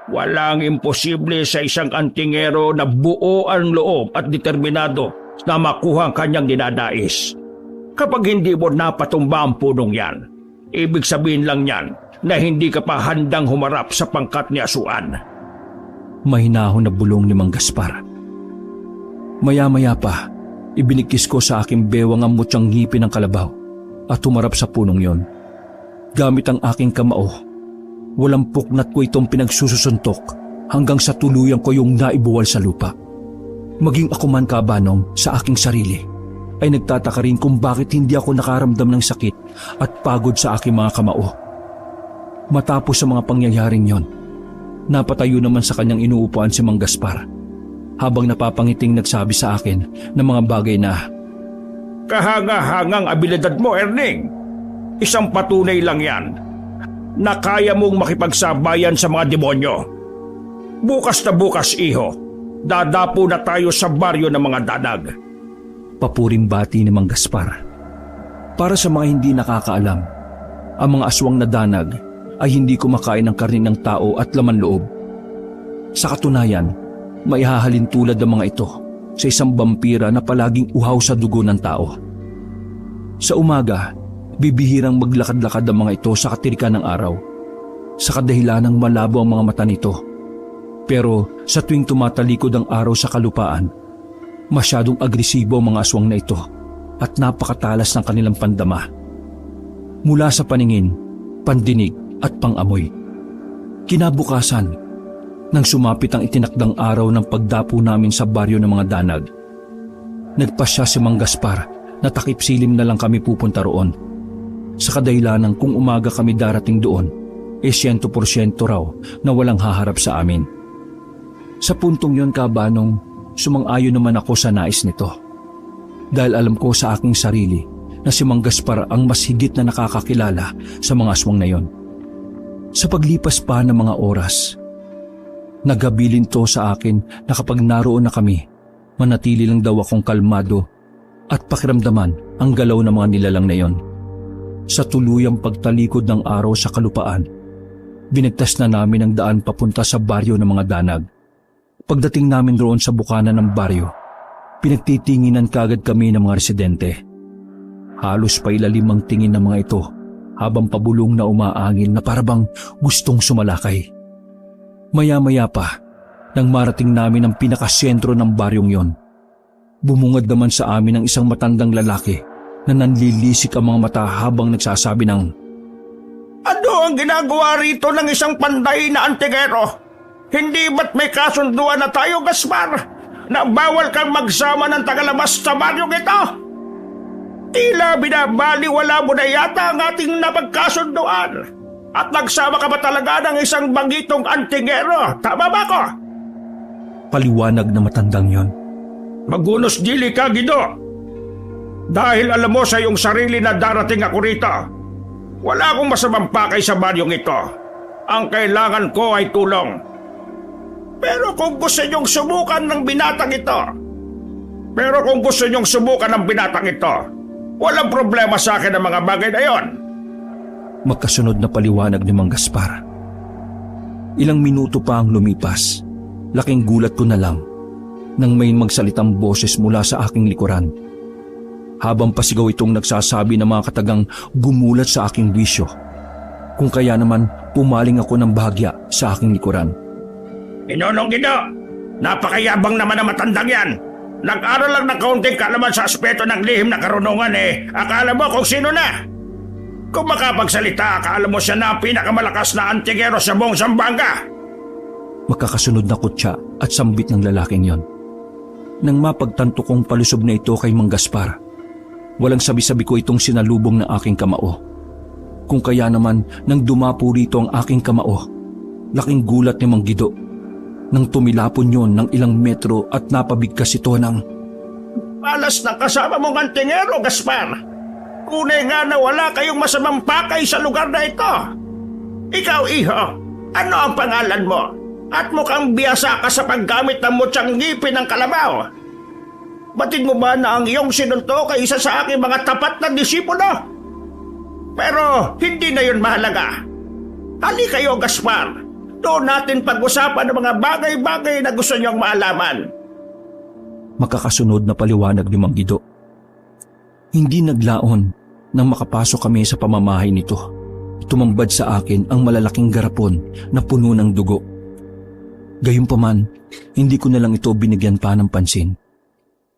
Walang imposible sa isang antingero na buo ang loob at determinado na makuha ang kanyang dinadais. Kapag hindi mo napatumba ang punong yan, ibig sabihin lang yan na hindi ka pa handang humarap sa pangkat ni Asuan. Mahinahon na bulong ni Mang Gaspar. Maya-maya pa, ibinikis ko sa aking bewang ang mutyang ngipin ng kalabaw at humarap sa punong yon. Gamit ang aking kamao, walang puknat ko itong pinagsususuntok hanggang sa tuluyan ko yung naibuwal sa lupa. Maging ako man, Kabanong, sa aking sarili, ay nagtataka rin kung bakit hindi ako nakaramdam ng sakit at pagod sa aking mga kamao. Matapos sa mga pangyayaring yon, napatayo naman sa kanyang inuupuan si Mang Gaspar habang napapangiting nagsabi sa akin ng mga bagay na, Kahanga-hangang abilidad mo, Erning. Isang patunay lang yan na kaya mong makipagsabayan sa mga demonyo. Bukas na bukas, iho, dadapo na tayo sa baryo ng mga danag. Papuring bati ni Mang Gaspar. Para sa mga hindi nakakaalam, ang mga aswang na danag ay hindi kumakain ng karne ng tao at laman loob. Sa katunayan, maihahalin tulad ng mga ito sa isang vampira na palaging uhaw sa dugo ng tao. Sa umaga, bibihirang maglakad-lakad ang mga ito sa katirikan ng araw, sa kadahilanang malabo ang mga mata nito. Pero sa tuwing tumatalikod ang araw sa kalupaan, masyadong agresibo ang mga aswang na ito at napakatalas ng kanilang pandama. Mula sa paningin, pandinig at pangamoy. Kinabukasan, nang sumapit ang itinakdang araw ng pagdapo namin sa baryo ng mga danag, nagpasya si Mang Gaspar na takip silim na lang kami pupunta roon. Sa kadahilanang kung umaga kami darating doon, 100% raw na walang haharap sa amin. Sa puntong yon, Kabanong, sumang-ayon naman ako sa nais nito. Dahil alam ko sa aking sarili na si Mang Gaspar ang mas higit na nakakakilala sa mga aswang na yon. Sa paglipas pa ng mga oras, naghabilin to sa akin na kapag naroon na kami, manatili lang daw akong kalmado at pakiramdaman ang galaw ng mga nilalang na yon. Sa tuluyang pagtalikod ng araw sa kalupaan, binigtas na namin ang daan papunta sa baryo ng mga danag. Pagdating namin roon sa bukana ng baryo, pinagtitinginan kagad kami ng mga residente. Halos pailalim ang tingin ng mga ito habang pabulong na umaangin na parabang gustong sumalakay. Maya-maya pa, nang marating namin ang pinakasentro ng baryong yon, bumungad naman sa amin ang isang matandang lalaki na nanlilisik ang mga mata habang nagsasabi ng, Ano ang ginagawa rito ng isang panday na antigero? Hindi ba't may kasunduan na tayo, Gaspar, na bawal kang magsama ng tagalabas sa baryong ito? Tila binabaliwala mo na yata ang ating napagkasunduan at nagsama ka ba talaga ng isang bangitong antigero? Tama ba ko? Paliwanag na matandang yon. Magunos dili ka, Gido. Dahil alam mo sa iyong sarili na darating ako rito. Wala akong masamang pakay sa baryong ito. Ang kailangan ko ay tulong. Pero kung gusto niyong subukan ng binatang ito, walang problema sa akin ang mga bagay na yon. Magkasunod na paliwanag ni Mang Gaspar. Ilang minuto pa ang lumipas. Laking gulat ko na lang nang may magsalitang boses mula sa aking likuran. Habang pasigaw itong nagsasabi ng mga katagang gumulat sa aking bisyo. Kung kaya naman pumaling ako ng bahagya sa aking likuran. Inonong Gido, Napakayabang naman ang matandang yan. Nag-aral lang ng kaunting kaalaman sa aspeto ng lihim na karunungan akala mo kung sino na. Kung makapagsalita, akala mo siya na ang pinakamalakas na antingero sa buong Zamboanga. Magkakasunod na kutya at sambit ng lalaking yon. Nang mapagtanto kong palusob na ito kay Mang Gaspar, walang sabi-sabi ko itong sinalubong ng aking kamao. Kung kaya naman nang dumapo rito ang aking kamao, laking gulat ni Mang Guido nang tumilapon yon ng ilang metro at napabigkas ito ng... Malas ng kasama mong antingero, Gaspar. Tunay nga na wala kayong masamang pakay sa lugar na ito. Ikaw, iho, ano ang pangalan mo? At mukhang biyasa ka sa paggamit ng mutsang ngipin ng kalabaw. Batid mo ba na ang iyong sinuntok ay isa sa aking mga tapat na disipulo? Pero hindi na yun mahalaga. Hali kayo, Gaspar. Doon natin pag-usapan ng mga bagay-bagay na gusto niyong maalaman. Makakasunod na paliwanag ni Mang Guido. Hindi naglaon nang makapasok kami sa pamamahay nito. Tumambad sa akin ang malalaking garapon na puno ng dugo. Gayunpaman, hindi ko na lang ito binigyan pa ng pansin.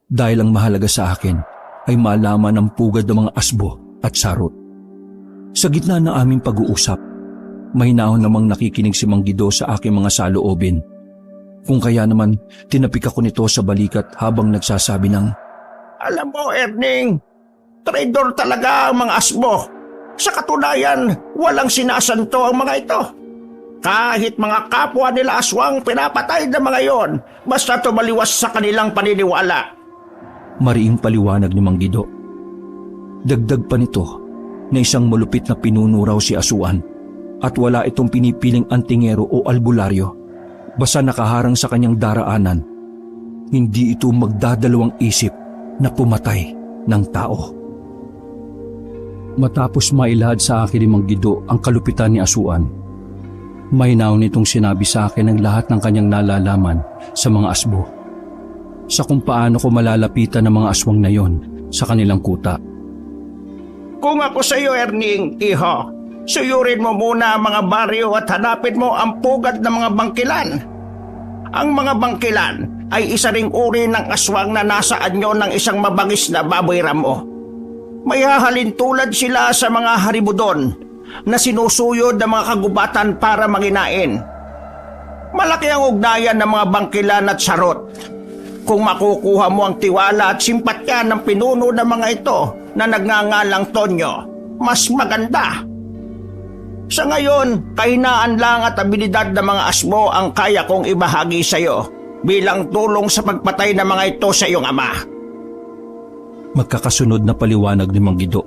Dahil ang mahalaga sa akin ay malaman ang pugad ng mga asbo at sarot. Sa gitna ng aming pag-uusap, mahinahon namang nakikinig si Mang Guido sa aking mga saloobin. Kung kaya naman, tinapik ako nito sa balikat habang nagsasabi ng... Alam mo, Erning, traidor talaga ang mga asbo. Sa katunayan, walang sinasanto ang mga ito. Kahit mga kapwa nila aswang pinapatay ng mga yon, basta tumaliwas sa kanilang paniniwala. Mariing paliwanag ni Mang Guido. Dagdag pa nito na isang malupit na pinuno raw si Asuan at wala itong pinipiling antingero o albularyo. Basta nakaharang sa kanyang daraanan, hindi ito magdadalawang isip na pumatay ng tao. Matapos mailahad sa akin ni Mang Guido ang kalupitan ni Asuan, mahinaw nitong sinabi sa akin ang lahat ng kanyang nalalaman sa mga asbo, sa kung paano ko malalapitan ng mga aswang na yon sa kanilang kuta. Kung ako sa iyo, Erning, iho, suyurin mo muna ang mga baryo at hanapin mo ang pugad ng mga bangkilan. Ang mga bangkilan ay isa ring uri ng aswang na nasa anyo ng isang mabangis na baboy ramo. May hahalin tulad sila sa mga haribudon na sinusuyod ng mga kagubatan para manginain. Malaki ang ugnayan ng mga bangkilan at sarot. Kung makukuha mo ang tiwala at simpatya ng pinuno ng mga ito na nagngangalang Tonyo, mas maganda. Sa ngayon, kahinaan lang at abilidad ng mga asmo ang kaya kong ibahagi sa iyo bilang tulong sa pagpatay ng mga ito sa iyong ama. Magkakasunod na paliwanag ni Mang Guido.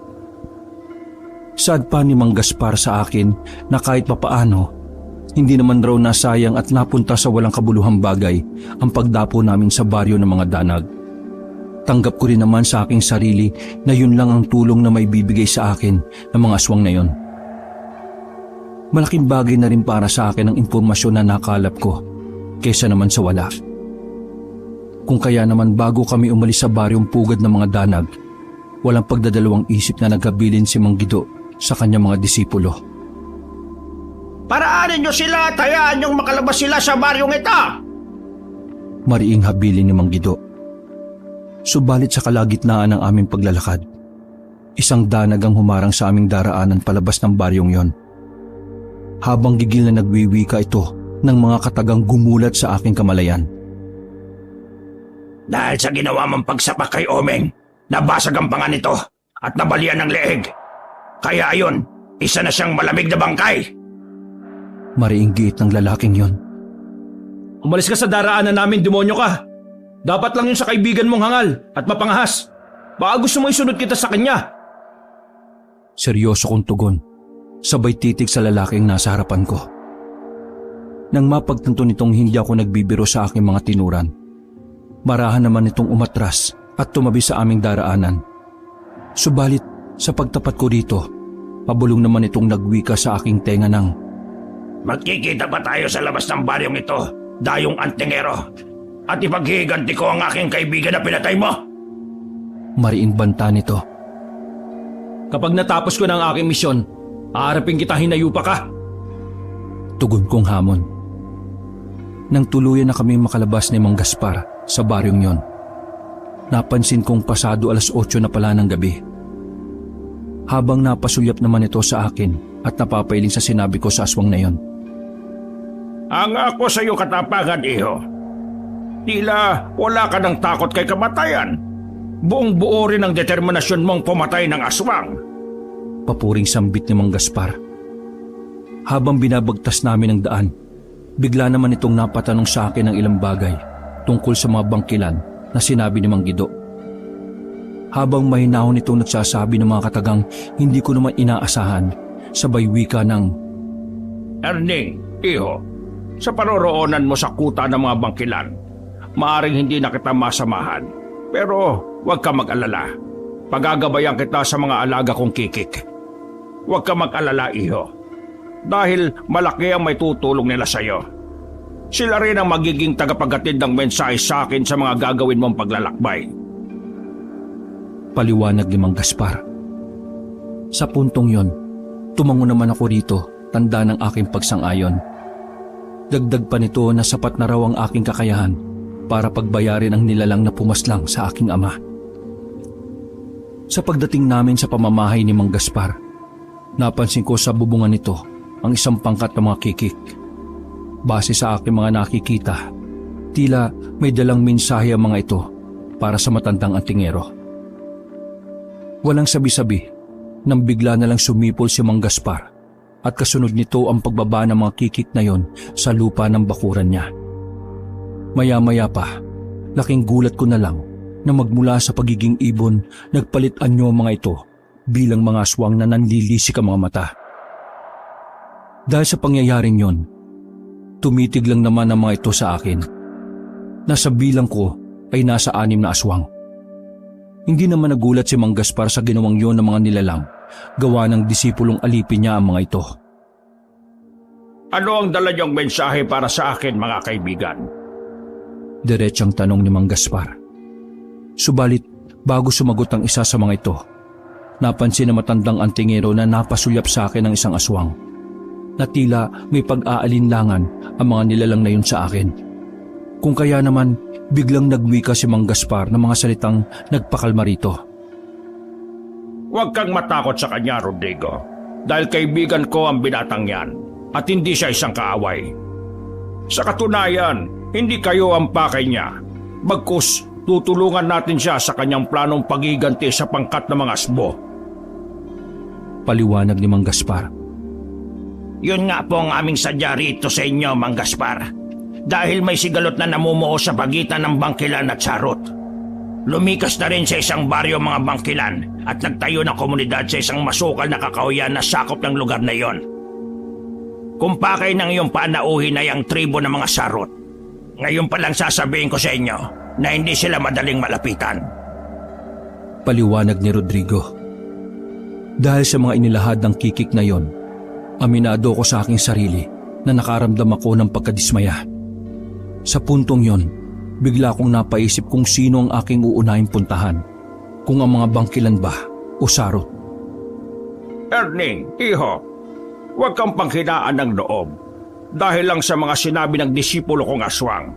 Sad pa ni Mang Gaspar sa akin na kahit papaano, hindi naman raw nasayang at napunta sa walang kabuluhang bagay ang pagdapo namin sa baryo ng mga danag. Tanggap ko rin naman sa aking sarili na yun lang ang tulong na may bibigay sa akin ng mga aswang na yon. Malaking bagay na rin para sa akin ang impormasyon na nakalap ko kaysa naman sa wala. Kung kaya naman bago kami umalis sa baryong pugad ng mga danag, walang pagdadalawang isip na naghabilin si Mang Guido sa kanyang mga disipulo. Paraanin niyo sila at hayaan niyong makalabas sila sa baryong ito! Mariing habilin ni Mang Guido. Subalit sa kalagitnaan ng aming paglalakad, isang danag ang humarang sa aming daraanan palabas ng baryong yon. Habang gigil na nagwiwika ito ng mga katagang gumulat sa aking kamalayan. Dahil sa ginawa mong pagsapak kay Omeng, nabasag ang panga nito at nabalian ng leeg. Kaya ayon, isa na siyang malamig na bangkay. Mariing giit ng lalaking yon. Umalis ka sa daraanan namin, demonyo ka. Dapat lang yun sa kaibigan mong hangal at mapangahas. Baka gusto mo isunod kita sa kanya. Seryoso kong tugon, sabay titig sa lalaking nasa harapan ko. Nang mapagtanto nitong hindi ako nagbibiro sa aking mga tinuran, marahan naman itong umatras at tumabi sa aming daraanan. Subalit sa pagtapat ko dito, pabulong naman itong nagwika sa aking tenga ng, Magkikita pa tayo sa labas ng baryong ito, dayong antingero, at ipaghihiganti ko ang aking kaibigan na pinatay mo. Mariing banta nito. Kapag natapos ko na ang aking misyon, aarapin kita hinayupa ka. Tugon kong hamon. Nang tuluyan na kami makalabas ni Mang Gaspar sa baryong yon, napansin kong pasado 8:00 na pala ng gabi. Habang napasulyap naman ito sa akin at napapailing sa sinabi ko sa aswang na yon. Ang ako sa iyo katapangan, iho. Tila wala ka ng takot kay kamatayan. Buong buo rin ang determinasyon mong pumatay ng aswang. Papuring sambit ni Mang Gaspar. Habang binabagtas namin ang daan, bigla naman itong napatanong sa akin ng ilang bagay tungkol sa mga bangkilan na sinabi ni Mang Guido. Habang mahinahon itong nagsasabi ng mga katagang hindi ko naman inaasahan, sabay wika ng, Erning, iho, sa paroroonan mo sa kuta ng mga bangkilan, maaring hindi na kita masamahan. Pero huwag ka mag-alala. Pagagabayan kita sa mga alaga kong kikik. Huwag ka mag-alala, iho. Dahil malaki ang may tutulong nila sa iyo. Sila rin ang magiging tagapaghatid ng mensahe sa akin sa mga gagawin mong paglalakbay. Paliwanag ni Mang Gaspar. Sa puntong yon, tumango naman ako rito, tanda ng aking pagsang-ayon. Dagdag pa nito na sapat na raw ang aking kakayahan para pagbayarin ang nilalang na pumaslang sa aking ama. Sa pagdating namin sa pamamahay ni Mang Gaspar, napansin ko sa bubungan nito ang isang pangkat ng mga kikik. Base sa aking mga nakikita, tila may dalang mensahe ang mga ito para sa matandang antingero. Walang sabi-sabi, nang bigla na lang sumipol si Mang Gaspar at kasunod nito ang pagbaba ng mga kikik na yon sa lupa ng bakuran niya. Maya-maya pa, laking gulat ko na lang na magmula sa pagiging ibon, nagpalit anyo ang mga ito bilang mga aswang na nanlilisik ang mga mata. Dahil sa pangyayaring yon, tumitig lang naman ang mga ito sa akin. Nasa bilang ko ay nasa 6 na aswang. Hindi naman nagulat si Mang Gaspar sa ginawang yon ng mga nilalang, gawa ng disipulong alipin niya ang mga ito. Ano ang dala niyong mensahe para sa akin, mga kaibigan? Diretsang tanong ni Mang Gaspar. Subalit, bago sumagot ang isa sa mga ito, napansin na matandang antingero na napasulyap sa akin ng isang aswang, na tila may pag-aalinlangan ang mga nilalang na yun sa akin. Kung kaya naman, biglang nagwika si Mang Gaspar ng mga salitang nagpakalma rito. Huwag kang matakot sa kanya, Rodrigo, dahil kaibigan ko ang binatang yan at hindi siya isang kaaway. Sa katunayan, hindi kayo ang pakay niya. Bagkus, tutulungan natin siya sa kanyang planong pagiganti sa pangkat ng mga asbo. Paliwanag ni Mang Gaspar. Yun nga po ang aming sadya rito sa inyo, Mang Gaspar. Dahil may sigalot na namumuo sa pagitan ng bangkilan at sarot. Lumikas na rin sa isang baryo mga bangkilan at nagtayo ng komunidad sa isang masukal na kakahuyan na sakop ng lugar na iyon. Kung pakay ng iyong panauhin ay ang tribo ng mga sarot, ngayon pa lang sasabihin ko sa inyo na hindi sila madaling malapitan. Paliwanag ni Rodrigo. Dahil sa mga inilahad ng kikik na yon, aminado ko sa aking sarili na nakaramdam ako ng pagkadismaya. Sa puntong yon, bigla akong napaisip kung sino ang aking uunahing puntahan, kung ang mga bangkilan ba o sarot. Erning, iho, huwag kang panghinaan ng loob dahil lang sa mga sinabi ng disipulo kong aswang.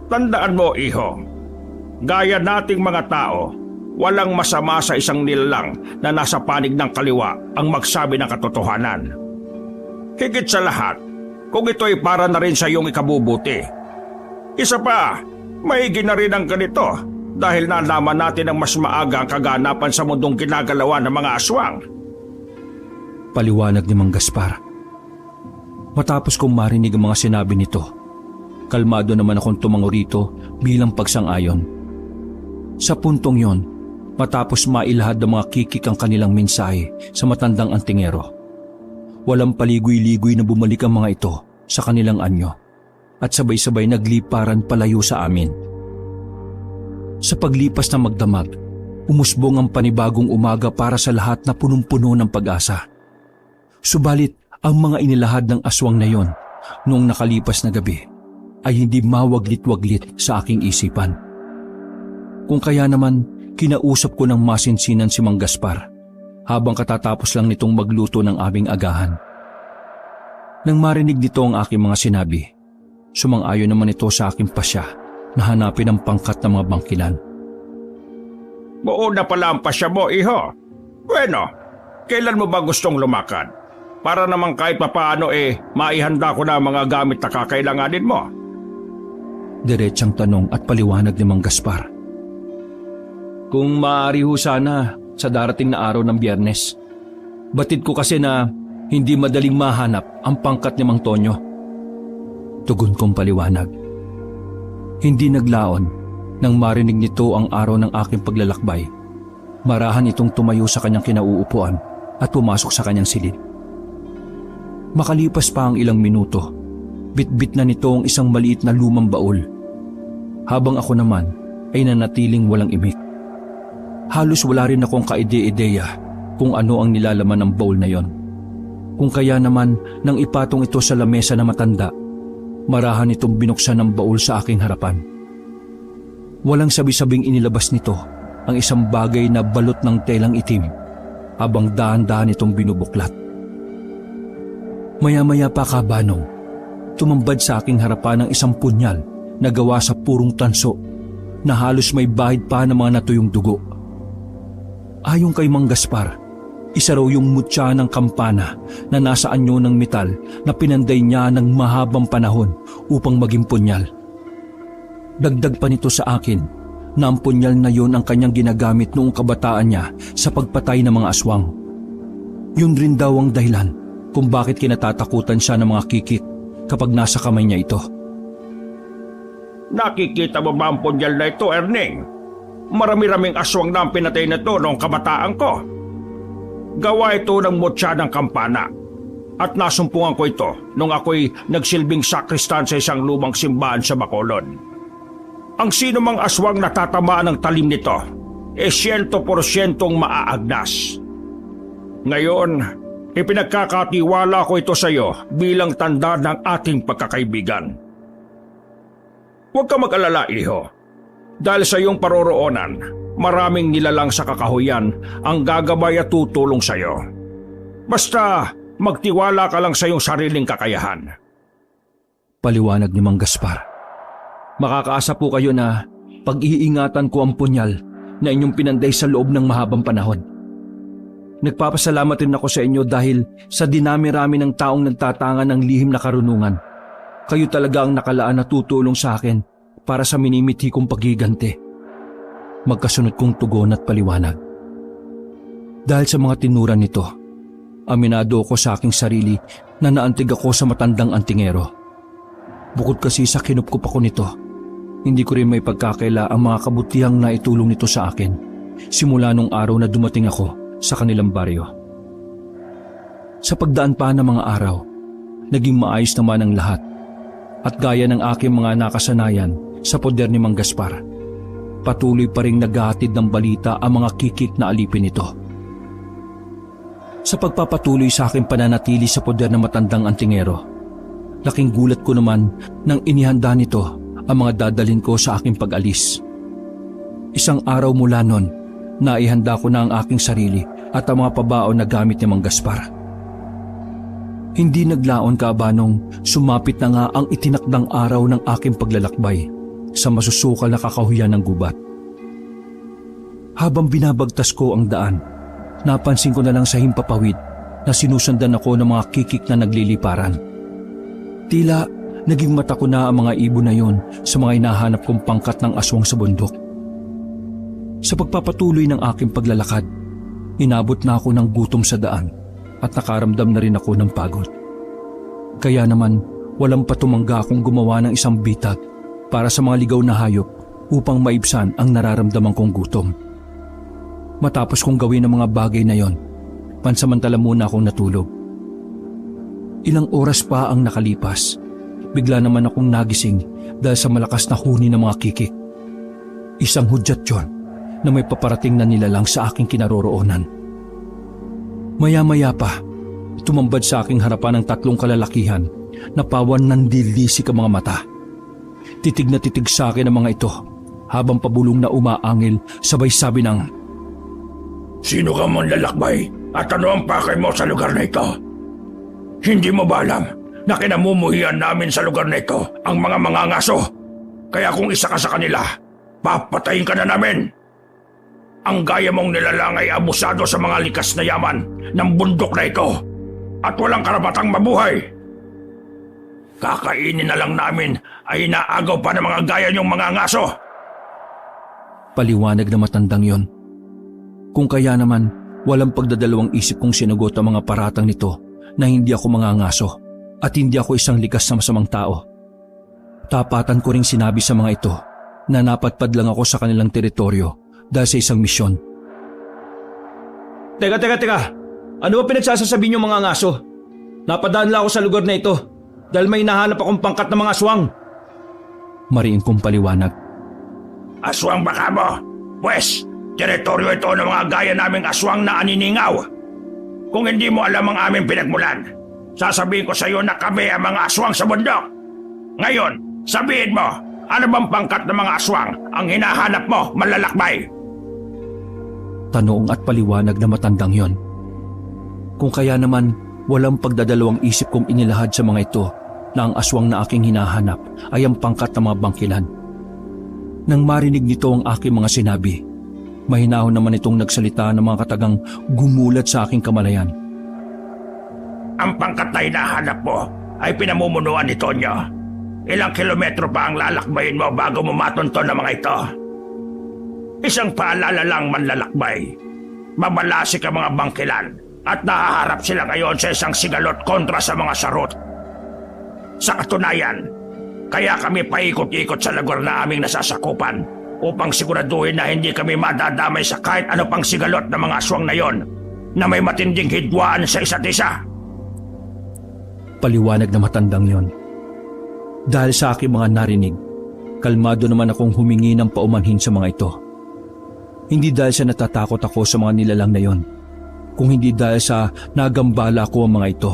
Tandaan mo, iho, gaya nating mga tao, walang masama sa isang nilalang na nasa panig ng kaliwa ang magsabi ng katotohanan. Higit sa lahat, kung ito'y para na rin sa iyong ikabubuti. Isa pa, maigi na rin ang ganito dahil nalaman natin ang mas maaga ang kaganapan sa mundong ginagalawan ng mga aswang. Paliwanag ni Mang Gaspar. Matapos kong marinig ang mga sinabi nito, kalmado naman akong tumango rito bilang pagsang-ayon. Sa puntong yon, matapos mailahad ng mga kikik ang kanilang mensahe sa matandang antingero, walang paligoy-ligoy na bumalik ang mga ito sa kanilang anyo at sabay-sabay nagliparan palayo sa amin. Sa paglipas ng magdamag, umusbong ang panibagong umaga para sa lahat na punong-puno ng pag-asa. Subalit, ang mga inilahad ng aswang na yon noong nakalipas na gabi ay hindi mawaglit-waglit sa aking isipan. Kung kaya naman, kinausap ko ng masinsinan si Mang Gaspar habang katatapos lang nitong magluto ng aming agahan. Nang marinig nito ang aking mga sinabi, Sumang-ayon naman ito sa aking pasya na hanapin ang pangkat ng mga bangkilan. Buo na pala ang pasya mo, iho. Bueno, kailan mo ba gustong lumakad? Para naman kahit papaano maihanda ko na ang mga gamit na kakailanganin mo. Diretsang tanong at paliwanag ni Mang Gaspar. Kung maaari ho sana sa darating na araw ng Biyernes. Batid ko kasi na hindi madaling mahanap ang pangkat ni Mang Tonyo. Tugon kong paliwanag. Hindi naglaon nang marinig nito ang araw ng aking paglalakbay. Marahan itong tumayo sa kanyang kinauupuan at pumasok sa kanyang silid. Makalipas pa ang ilang minuto, bitbit na nito ang isang maliit na lumang baul. Habang ako naman ay nanatiling walang imik. Halos wala rin akong kaide-ideya kung ano ang nilalaman ng baul na yon. Kung kaya naman nang ipatong ito sa lamesa na matanda, marahan itong binuksan ng baul sa aking harapan. Walang sabi-sabing inilabas nito ang isang bagay na balot ng telang itim habang dahan-dahan itong binubuklat. Maya-maya pa kabanong, tumambad sa aking harapan ang isang punyal na gawa sa purong tanso na halos may bahid pa ng mga natuyong dugo. Ayon kay Mang Gaspar, isa raw yung mutya ng kampana na nasa anyo ng metal na pinanday niya ng mahabang panahon upang maging punyal. Dagdag pa nito sa akin na ang punyal na yon ang kanyang ginagamit noong kabataan niya sa pagpatay ng mga aswang. Yun rin daw ang dahilan kung bakit kinatatakutan siya ng mga kikit kapag nasa kamay niya ito. Nakikita mo ba ang punyal na ito, Erning? Marami-raming aswang na ang pinatay na ito noong kabataan ko. Gawa ito ng mutya ng kampana at nasumpungan ko ito nung ako'y nagsilbing sakristan sa isang lumang simbahan sa Bacolod. Ang sino mang aswang natatamaan ng talim nito 100% maaagnas. Ngayon, ipinagkakatiwala ko ito sa iyo bilang tanda ng ating pagkakaibigan. Huwag ka mag-alala, iho. Dahil sa iyong paroroonan, maraming nilalang sa kakahuyan ang gagabay at tutulong sa iyo. Basta magtiwala ka lang sa iyong sariling kakayahan. Paliwanag ni Mang Gaspar. Makakaasa po kayo na pag-iingatan ko ang punyal na inyong pinanday sa loob ng mahabang panahon. Nagpapasalamat rin ako sa inyo dahil sa dinami-rami ng taong nagtatangan ng lihim na karunungan. Kayo talaga ang nakalaan na tutulong sa akin para sa minimithi kong paghiganti. Magkasunod kong tugon at paliwanag. Dahil sa mga tinuran nito, aminado ako sa aking sarili na naantig ako sa matandang antingero. Bukod kasi sa kinupkup ako nito, hindi ko rin may pagkakaila ang mga kabutihang naitulong nito sa akin simula nung araw na dumating ako sa kanilang baryo. Sa pagdaan pa ng mga araw, naging maayos naman ang lahat at gaya ng aking mga nakasanayan sa poder ni Mang Gaspar, patuloy pa rin naghahatid ng balita ang mga kikik na alipin nito. Sa pagpapatuloy sa aking pananatili sa poder ng matandang antingero, laking gulat ko naman nang inihanda nito ang mga dadalhin ko sa aking pag-alis. Isang araw mula nun, naihanda ko na ang aking sarili at ang mga pabaon na gamit ni Mang Gaspar. Hindi naglaon kaabanong sumapit na nga ang itinakdang araw ng aking paglalakbay sa masusukal na kakahuyan ng gubat. Habang binabagtas ko ang daan, napansin ko na lang sa himpapawid na sinusundan ako ng mga kikik na nagliliparan. Tila naging mata ko na ang mga ibon na yon sa mga hinahanap kong pangkat ng aswang sa bundok. Sa pagpapatuloy ng aking paglalakad, inabot na ako ng gutom sa daan at nakaramdam na rin ako ng pagod. Kaya naman walang patumangga akong gumawa ng isang bitag para sa mga ligaw na hayop upang maibsan ang nararamdaman kong gutom. Matapos kong gawin ang mga bagay na yon, pansamantala muna akong natulog. Ilang oras pa ang nakalipas, bigla naman akong nagising dahil sa malakas na huni ng mga kikik. Isang hudyat yon na may paparating na nilalang sa aking kinaroroonan. Maya-maya pa, tumambad sa aking harapan ng 3 kalalakihan na pawan ng dilisik ang mga mata. Titig na titig sa akin ang mga ito habang pabulong na umaangil sabay sabi ng, Sino ka man lalakbay at ano ang pakay mo sa lugar na ito? Hindi mo ba alam na kinamumuhian namin sa lugar na ito ang mga mangangaso. Kaya kung isa ka sa kanila, papatayin ka na namin. Ang gaya mong nilalang ay abusado sa mga likas na yaman ng bundok na ito at walang karapatang mabuhay. Kakainin na lang namin ay inaagaw pa ng mga gaya niyong mga ngaso. Paliwanag na matandang yon. Kung kaya naman, walang pagdadalawang isip kong sinagot ang mga paratang nito na hindi ako mangangaso at hindi ako isang likas na masamang tao. Tapatan ko ring sinabi sa mga ito na napatpad lang ako sa kanilang teritoryo dahil sa isang misyon. Teka. Ano ba pinagsasasabi niyo mga ngaso? Napadaan lang ako sa lugar na ito dahil may nahanap akong pangkat ng mga aswang. Mariin kong paliwanag. Aswang baka mo? Pwes, teritoryo ito ng mga gaya naming aswang na aniningaw. Kung hindi mo alam ang aming pinagmulan, sasabihin ko sa iyo na kami ang mga aswang sa bundok. Ngayon, sabihin mo, ano bang pangkat ng mga aswang ang hinahanap mo, manlalakbay? Tanong at paliwanag na matandang yon. Kung kaya naman, walang pagdadalawang isip kong inilahad sa mga ito na ang aswang na aking hinahanap ay ang pangkat ng mga bangkilan. Nang marinig nito ang aking mga sinabi, mahinahon naman itong nagsalita ng mga katagang gumulat sa aking kamalayan. Ang pangkat na hinahanap mo ay pinamumunuan ni Tonyo. Ilang kilometro pa ang lalakbayin mo bago mo matunton ng mga ito. Isang paalala lang manlalakbay. Mabalasik ang mga bangkilan at nahaharap sila ngayon sa isang sigalot kontra sa mga sarot. Sa katunayan, kaya kami paikot-ikot sa lugar na aming nasasakupan upang siguraduhin na hindi kami madadamay sa kahit ano pang sigalot ng mga aswang na yon na may matinding hidwaan sa isa't isa. Paliwanag na matandang yon. Dahil sa aking mga narinig, kalmado naman akong humingi ng paumanhin sa mga ito. Hindi dahil sa natatakot ako sa mga nilalang na yon, kung hindi dahil sa nagambala ko ang mga ito.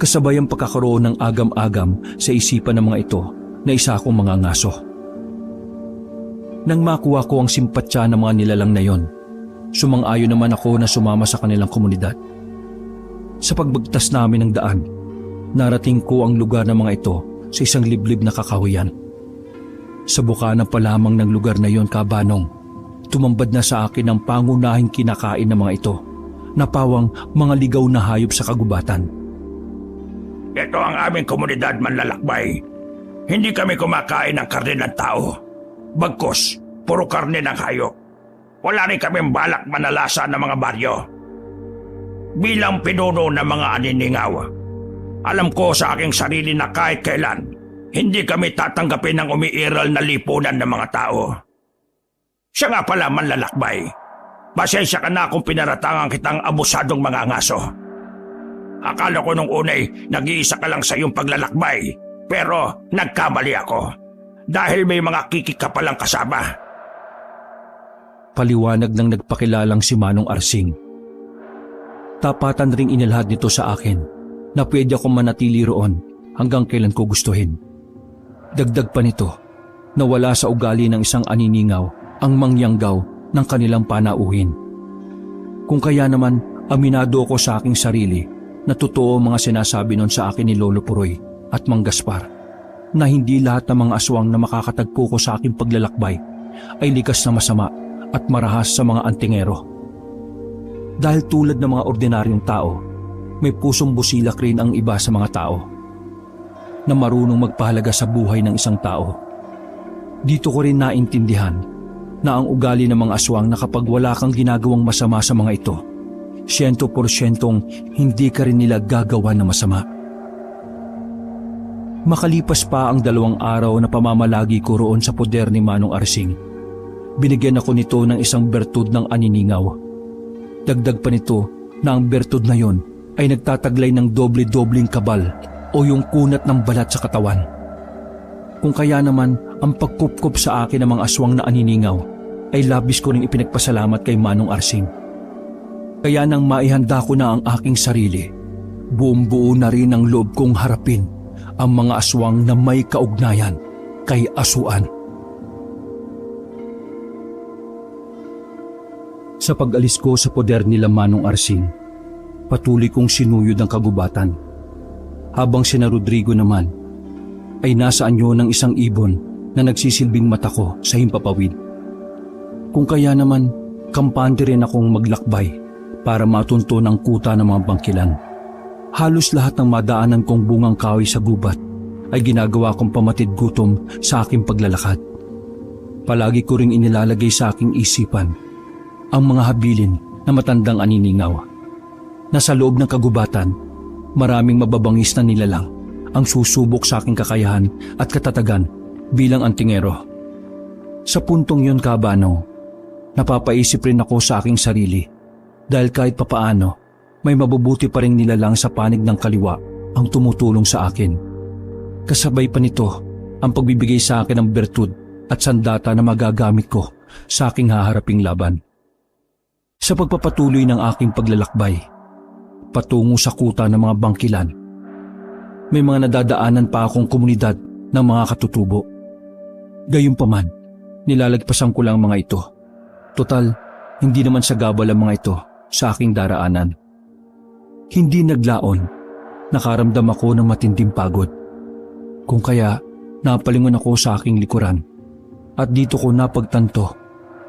Kasabay ang pagkakaroon ng agam-agam sa isipan ng mga ito na isa akong mga ngaso. Nang makuha ko ang simpatya ng mga nilalang na yon, sumang-ayon naman ako na sumama sa kanilang komunidad. Sa pagbagtas namin ng daan, narating ko ang lugar ng mga ito sa isang liblib na kakahuyan. Sa bukana pa lamang ng lugar na yon, kabanong, tumambad na sa akin ang pangunahing kinakain ng mga ito, na pawang mga ligaw na hayop sa kagubatan. Ito ang aming komunidad, manlalakbay. Hindi kami kumakain ng karne ng tao. Bagkus, puro karne ng hayop. Wala rin kaming balak manalasa ng mga baryo. Bilang pinuno ng mga aniningaw, alam ko sa aking sarili na kahit kailan, hindi kami tatanggapin ng umiiral na lipunan ng mga tao. Siya nga pala, manlalakbay. Pasensya ka na kung pinaratangan kitang abusadong mga ngaso. Akala ko nung unay nag-iisa ka lang sa iyong paglalakbay, pero nagkamali ako dahil may mga kikik ka palang kasama. Paliwanag ng nagpakilalang si Manong Arsing. Tapatan ring inilahad nito sa akin na pwede akong manatili roon hanggang kailan ko gustuhin. Dagdag pa nito na wala sa ugali ng isang aniningaw ang mangyanggaw ng kanilang panauhin. Kung kaya naman, aminado ako sa aking sarili na totoo mga sinasabi nun sa akin ni Lolo Puroy at Mang Gaspar, na hindi lahat ng mga aswang na makakatagpo ko sa aking paglalakbay ay likas na masama at marahas sa mga antingero. Dahil tulad ng mga ordinaryong tao, may pusong busilak rin ang iba sa mga tao na marunong magpahalaga sa buhay ng isang tao. Dito ko rin naintindihan na ang ugali ng mga aswang na kapag wala kang ginagawang masama sa mga ito, 100% hindi ka rin nila gagawa ng masama. Makalipas pa ang 2 araw na pamamalagi ko roon sa poder ni Manong Arsing, binigyan ako nito ng isang bertud ng aniningaw. Dagdag pa nito na ang bertud na yon ay nagtataglay ng doble-dobling kabal o yung kunat ng balat sa katawan. Kung kaya naman ang pagkupkop sa akin ng mga aswang na aniningaw ay labis ko rin ipinagpasalamat kay Manong Arsing. Kaya nang maihanda ko na ang aking sarili, buong-buo na rin ang loob kong harapin ang mga aswang na may kaugnayan kay Asuan. Sa pag-alis ko sa poder nila Manong Arsing, patuloy kong sinuyod ang kagubatan. habang sina Rodrigo naman ay nasa anyo ng isang ibon na nagsisilbing mata ko sa himpapawid. Kung kaya naman, kampante rin akong maglakbay para matunto ng kuta ng mga bangkilan. Halos lahat ng madaanan kong bungang kahoy sa gubat ay ginagawa kong pamatid gutom sa aking paglalakad. Palagi ko ring inilalagay sa aking isipan ang mga habilin na matandang aniningaw. Nasa loob ng kagubatan, maraming mababangis na nilalang ang susubok sa aking kakayahan at katatagan bilang antingero. Sa puntong yon, Kabano, napapaisip rin ako sa aking sarili dahil kahit papaano may mabubuti pa ring nilalang sa panig ng kaliwa ang tumutulong sa akin. Kasabay pa nito ang pagbibigay sa akin ng bertud at sandata na magagamit ko sa aking haharaping laban. Sa pagpapatuloy ng aking paglalakbay patungo sa kuta ng mga bangkilan, may mga nadadaanan pa akong komunidad ng mga katutubo. Gayunpaman, nilalagpasan ko lang mga ito. Total, hindi naman sagabal ang mga ito sa aking daraanan. Hindi naglaon, nakaramdam ako ng matinding pagod. Kung kaya, napalingon ako sa aking likuran at dito ko napagtanto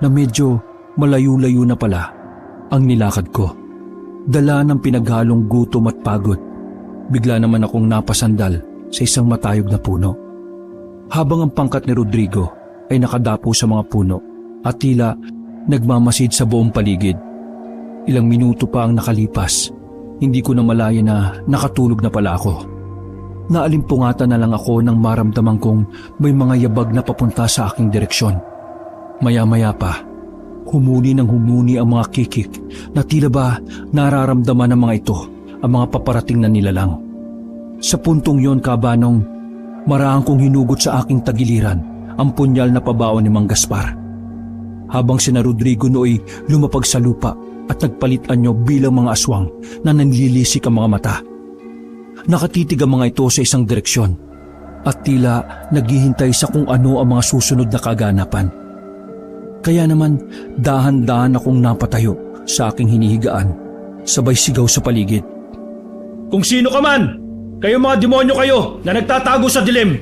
na medyo malayo-layo na pala ang nilakad ko. Dala ng pinaghalong gutom at pagod, bigla naman akong napasandal sa isang matayog na puno. Habang ang pangkat ni Rodrigo ay nakadapo sa mga puno at tila nagmamasid sa buong paligid. Ilang minuto pa ang nakalipas, hindi ko na malaya na nakatulog na pala ako. Naalimpungatan na lang ako nang maramdaman kong may mga yabag na papunta sa aking direksyon. Maya-maya pa, humuni ng humuni ang mga kikik na tila ba nararamdaman ng mga ito ang mga paparating na nilalang. Sa puntong yon, Kabanong, marahang kong hinugot sa aking tagiliran ang punyal na pabaon ni Mang Gaspar. Habang sina Rodrigo nooy lumapag sa lupa at nagpalit anyo bilang mga aswang na nanlilisik ang mga mata. Nakatitig ang mga ito sa isang direksyon at tila naghihintay sa kung ano ang mga susunod na kaganapan. Kaya naman dahan-dahan akong napatayo sa aking hinihigaan, sabay sigaw sa paligid. Kung sino ka man, kayo mga demonyo kayo na nagtatago sa dilim,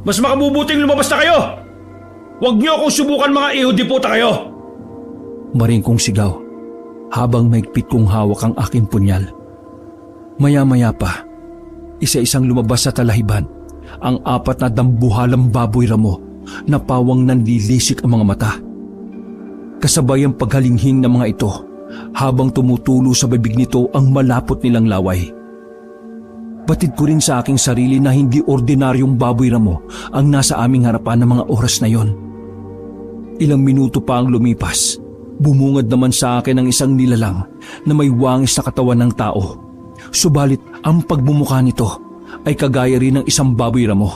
mas makabubuting lumabas na kayo! Huwag niyo akong subukan, mga iho-diputa kayo! Maring kong sigaw habang maigpit kong hawak ang aking punyal. Maya-maya pa, isa-isang lumabas sa talahiban ang 4 na dambuhalang baboy ramo na pawang nanlilisik ang mga mata. Kasabay ang paghalinghing ng mga ito habang tumutulo sa bibig nito ang malapot nilang laway. Batid ko rin sa aking sarili na hindi ordinaryong baboy ramo ang nasa aming harapan ng mga oras na yon. Ilang minuto pa ang lumipas, bumungad naman sa akin ang isang nilalang na may wangis na katawan ng tao. Subalit ang pagbumuka nito ay kagaya rin ng isang baboy ramo.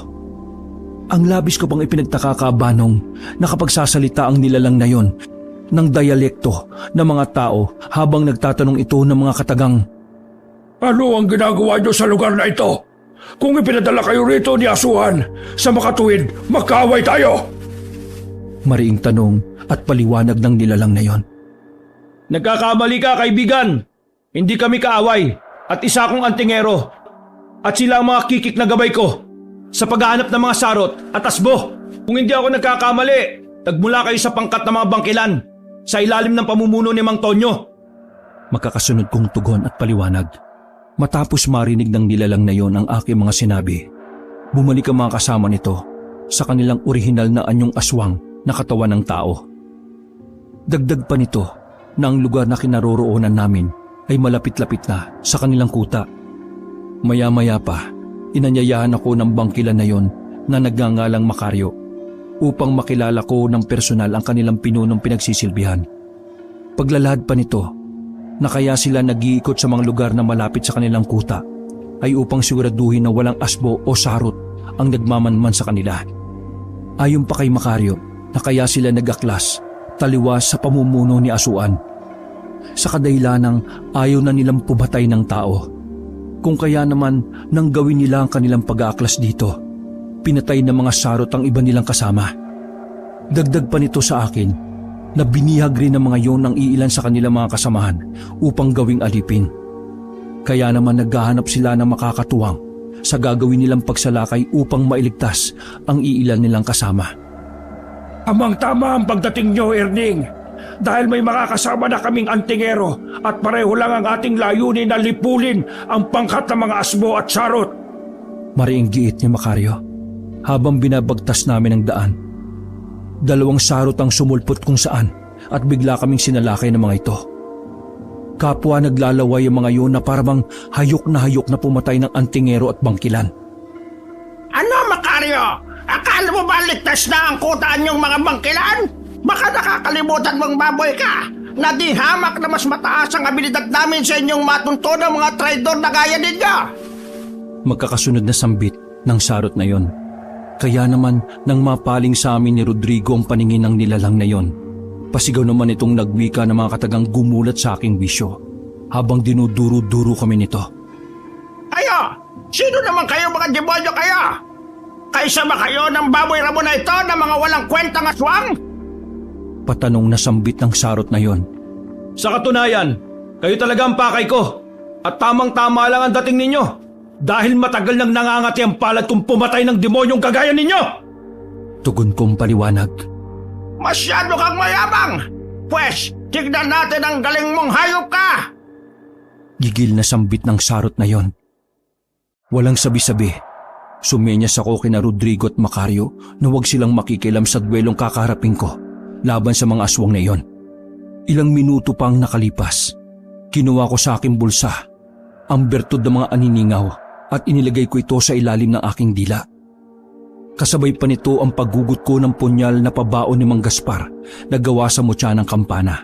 Ang labis ko pang ipinagtaka, Kabanong, na kapag sasalita ang nilalang na yon ng dialekto ng mga tao habang nagtatanong ito ng mga katagang, Ano ang ginagawa niyo sa lugar na ito? Kung ipinadala kayo rito ni Asuhan, sa makatuwid, magkaaway tayo! Mariing tanong at paliwanag ng nilalang na yon. Nagkakamali ka, kaibigan! Hindi kami kaaway at isa akong antingero at sila ang mga kikik na gabay ko sa paghahanap ng mga sarot at asbo. Kung hindi ako nagkakamali, nagmula kayo sa pangkat ng mga bangkilan sa ilalim ng pamumuno ni Mang Tonyo. Makakasunod kong tugon at paliwanag. Matapos marinig ng nilalang na yon ang aking mga sinabi, bumalik ang mga kasama nito sa kanilang orihinal na anyong aswang na katawan ng tao. Dagdag pa nito na ang lugar na kinaroroonan namin ay malapit-lapit na sa kanilang kuta. Maya-maya pa, inanyayahan ako ng bangkilan na yon na nagngangalang Makaryo upang makilala ko ng personal ang kanilang pinunong pinagsisilbihan. Paglalahad pa nito, na kaya sila nag-iikot sa mga lugar na malapit sa kanilang kuta ay upang siguraduhin na walang asbo o sarot ang nagmamanman sa kanila. Ayon pa kay Makaryo na kaya sila nag-aklas taliwas sa pamumuno ni Asuan sa kadahilanang ayaw na nilang pumatay ng tao. Kung kaya naman nang gawin nila ang kanilang pag-aaklas dito, pinatay ng mga sarot ang iba nilang kasama. Dagdag pa nito sa akin na binihag rin ng mga yon ng iilan sa kanilang mga kasamahan upang gawing alipin. Kaya naman naghahanap sila ng makakatuwang sa gagawin nilang pagsalakay upang mailigtas ang iilan nilang kasama. Tamang-tama ang pagdating nyo, Erning. Dahil may makakasama na kaming antingero at pareho lang ang ating layunin na lipulin ang pangkat ng mga asbo at sarot. Mariing giit ni Macario habang binabagtas namin ang daan. 2 sarot ang sumulpot kung saan at bigla kaming sinalakay ng mga ito. Kapwa naglalaway ang mga yun na parang hayok na pumatay ng antingero at bangkilan. Ano, Macario? Akala mo ba ligtas na ang kutaan yung mga bangkilan? Baka nakakalimutan mong baboy ka na di hamak na mas mataas ang abilidad namin sa inyong matunto ng mga traidor na gaya ninyo. Magkakasunod na sambit ng sarot na yon. Kaya naman nang mapaling sa amin ni Rodrigo ang paningin ng nilalang na yon, pasigaw naman itong nagwika ng mga katagang gumulat sa aking bisyo habang dinuduro-duro kami nito. Ayo! Sino naman kayo mga demonyo kayo? Kaisa ba kayo ng baboy ramo na ito na mga walang kwentang aswang? Patanong na sambit ng sarot na yon. Sa katunayan, kayo talaga ang pakay ko at tamang-tama lang ang dating ninyo dahil matagal nang nangangati ang palad kong pumatay ng demonyong kagaya ninyo. Tugon kong paliwanag. Masyado kang mayabang! Pwes, tignan natin ang galing mong hayop ka! Gigil na sambit ng sarot na yon. Walang sabi-sabi, sumenyas ako kina Rodrigo at Macario na huwag silang makikialam sa duelong kakaharapin ko laban sa mga aswang na iyon. Ilang minuto pang nakalipas, kinuha ko sa aking bulsa ang bertud ng mga aniningaw at inilagay ko ito sa ilalim ng aking dila. Kasabay pa nito ang paggugot ko ng punyal na pabaon ni Mang Gaspar na gawa sa mutya ng kampana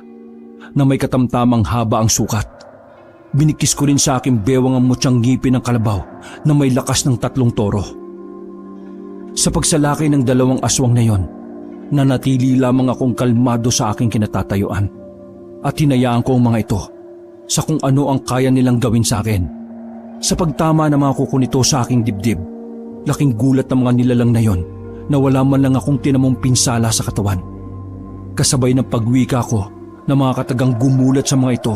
na may katamtamang haba ang sukat. Binikis ko rin sa aking bewang ang mutyang ngipin ng kalabaw na may lakas ng 3 toro. Sa pagsalakay ng 2 aswang na yon, nanatili lamang akong kalmado sa aking kinatatayuan at hinayaan ko ang mga ito sa kung ano ang kaya nilang gawin sa akin. Sa pagtama ng mga kuko nito sa aking dibdib, laking gulat ng mga nilalang na yon na wala man lang akong tinamong pinsala sa katawan. Kasabay ng pagwika ko na mga katagang gumulat sa mga ito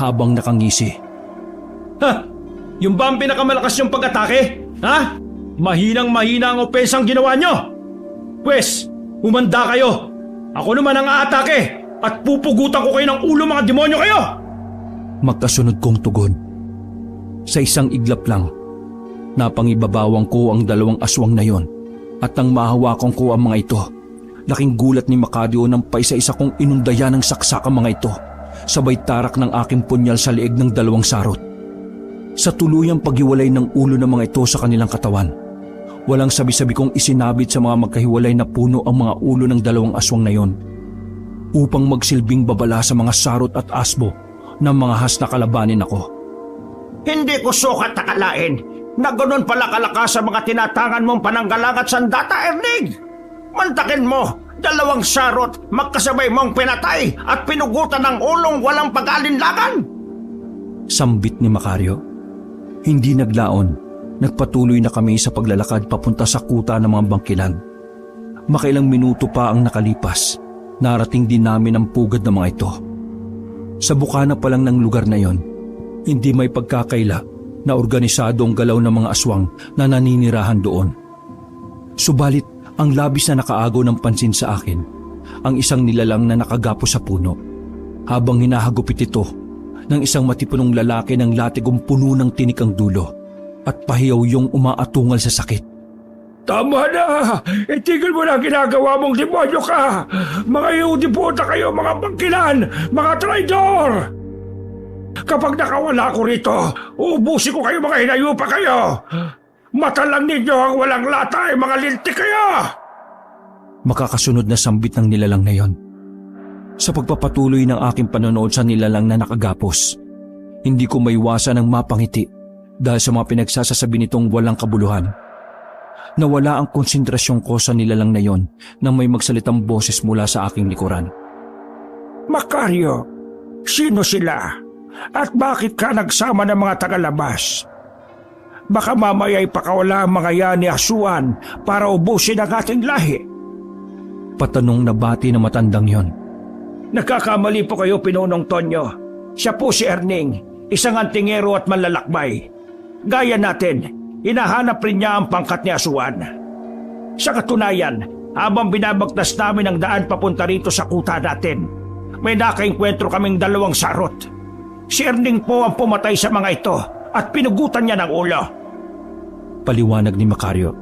habang nakangisi. Ha? Yung ba ang pinakamalakas yung pag-atake? Ha? Mahinang-mahina ang opensang ginawa nyo? Pwes, humanda kayo. Ako naman ang aatake at pupugutan ko kayo ng ulo mga demonyo kayo! Magkasunod kong tugon. Sa isang iglap lang, napangibabawang ko ang 2 aswang na yon at nang mahawakan ko ang mga ito, laking gulat ni Macario nang paisa-isa kong inundaya ng saksak ang mga ito, sabay tarak ng aking punyal sa leeg ng 2 sarot. Sa tuluyang paghiwalay ng ulo ng mga ito sa kanilang katawan, walang sabi-sabi kong isinabit sa mga magkahiwalay na puno ang mga ulo ng 2 aswang na yon upang magsilbing babala sa mga sarot at asbo ng mga has na kalabanin ako. Hindi ko sukat akalain na ganun pala kalakas sa mga tinatangan mong pananggalang at sandata, Erning. Mantakin mo, 2 sarot magkasabay mong pinatay at pinugutan ng ulong walang pag-alinlangan. Sambit ni Macario. Hindi naglaon, nagpatuloy na kami sa paglalakad papunta sa kuta ng mga bangkilan. Makailang minuto pa ang nakalipas, narating din namin ang pugad ng mga ito. Sa bukana pa lang ng lugar na yon, hindi may pagkakaila na organisado ang galaw ng mga aswang na naninirahan doon. Subalit, ang labis na nakaagaw ng pansin sa akin, ang isang nilalang na nakagapo sa puno, habang hinahagupit ito ng isang matipunong lalaki ng latigong puno ng tinik ang dulo at pahiyaw yung umaatungal sa sakit. Tama na! Itigil mo na ang ginagawa mong demonyo ka! Mga Yudipota kayo, mga bangkilan! Mga traidor! Kapag nakawala ko rito, uubusin ko kayo mga hinayupa kayo! Mata lang ninyo ang walang latay, mga lintik kayo! Makakasunod na sambit ng nilalang na yon. Sa pagpapatuloy ng aking panonood sa nilalang na nakagapos, hindi ko maiwasan ang mapangiti dahil sa mga pinagsasasabi nitong walang kabuluhan. Nawala ang konsentrasyon ko sa nilalang na yon nang may magsalitang boses mula sa aking likuran. Macario, sino sila? At bakit ka nagsama ng mga tagalabas? Baka mamaya'y pakawala ang mga yan ni Asuan para ubusin ang ating lahi. Patanong na bati na matandang yon. Nagkakamali po kayo, Pinunong Tonyo. Siya po si Erning, isang antingero at manlalakbay. Gaya natin, hinahanap rin niya ang pangkat ni Asuan. Sa katunayan, habang binabagtas namin ang daan papunta rito sa kuta natin, may nakaengkwentro kaming 2 sarot. Si Erning po ang pumatay sa mga ito at pinugutan niya ng ulo. Paliwanag ni Macario.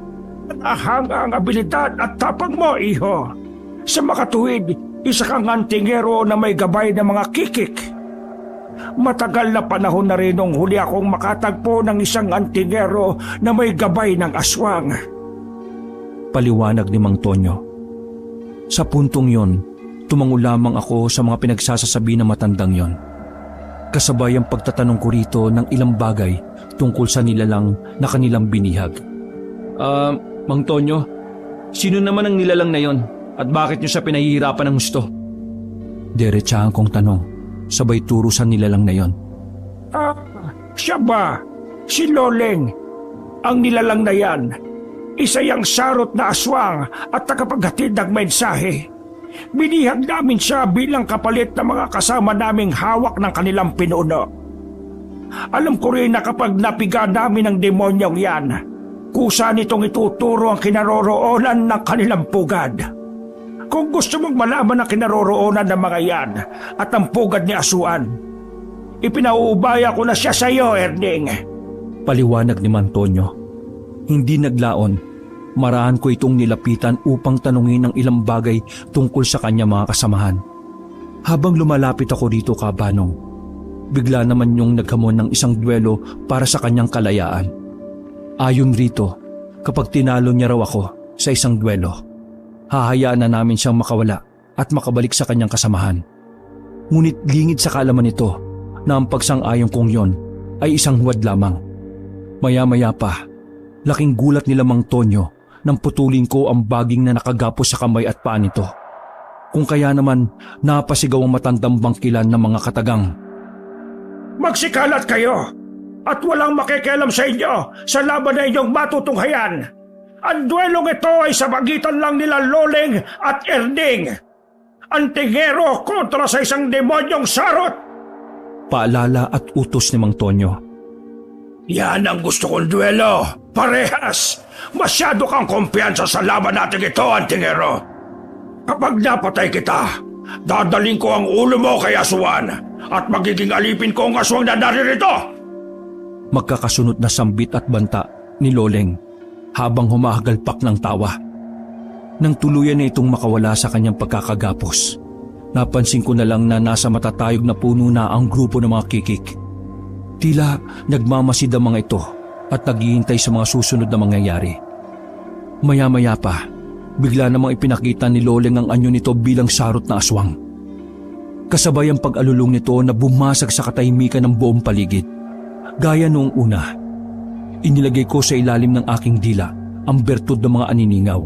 Nahanga ang abilidad at tapang mo, iho. Sa makatuwid, isa kang antingero na may gabay ng mga kikik. Matagal na panahon na rin nung huli akong makatagpo ng isang antingero na may gabay ng aswang. Paliwanag ni Mang Tonyo. Sa puntong yon, tumango lamang ako sa mga pinagsasasabi ng matandang yon. Kasabay ang pagtatanong ko rito ng ilang bagay tungkol sa nilalang na kanilang binihag. Mang Tonyo, sino naman ang nilalang na yon at bakit nyo siya pinahihirapan ng gusto? Diretsahan kong tanong, sabay turo sa nilalang na yon. Siya ba? Si Loleng. Ang nilalang na yan, isa yang sarot na aswang at tagapaghatid ng mensahe. Binihag namin siya bilang kapalit ng mga kasama naming hawak ng kanilang pinuno. Alam ko rin na kapag napiga namin ng demonyong yan, kusa nitong ituturo ang kinaroroonan ng kanilang pugad. Kung gusto mong malaman ang kinaroroonan ng mga yan at ang pugad ni Asuan, ipinauubaya ko na siya sa iyo, Erning. Paliwanag ni Mantonyo. Hindi naglaon, marahan ko itong nilapitan upang tanungin ang ilang bagay tungkol sa kanya mga kasamahan. Habang lumalapit ako dito, Kabanong, bigla naman yung naghamon ng isang duelo para sa kanyang kalayaan. Ayon rito, kapag tinalo niya raw ako sa isang duelo, hahayaan na namin siyang makawala at makabalik sa kanyang kasamahan. Ngunit lingid sa kaalaman nito na ang pagsang-ayon kong yon ay isang huwad lamang. Maya-maya pa, laking gulat nila Mang Tonyo nang putulin ko ang baging na nakagapos sa kamay at paa nito. Kung kaya naman napasigaw ang matandang bangkilan ng mga katagang. Magsikalat kayo at walang makikialam sa inyo sa laban na inyong matutunghayan. Ang duelong ito ay sa pagitan lang nila Loleng at Erning. Antingero kontra sa isang demonyong sarot. Paalala at utos ni Mang Tonyo. Yan ang gusto kong duelo. Parehas! Masyado kang kumpiyansa sa laban natin ito, Antingero. Kapag napatay kita, dadaling ko ang ulo mo kay Asuan at magiging alipin ko ang aswang na naririto. Magkakasunod na sambit at banta ni Loleng habang humahagalpak ng tawa. Nang tuluyan na itong makawala sa kanyang pagkakagapos, napansin ko na lang na nasa matatayog na puno na ang grupo ng mga kikik. Tila nagmamasid ang mga ito at naghihintay sa mga susunod na mangyayari. Maya-maya pa, bigla namang ipinakita ni Loleng ang anyo nito bilang sarot na aswang. Kasabay ang pag-alulong nito na bumasag sa katahimikan ng buong paligid. Gaya noong una, inilagay ko sa ilalim ng aking dila ang bertud ng mga aniningaw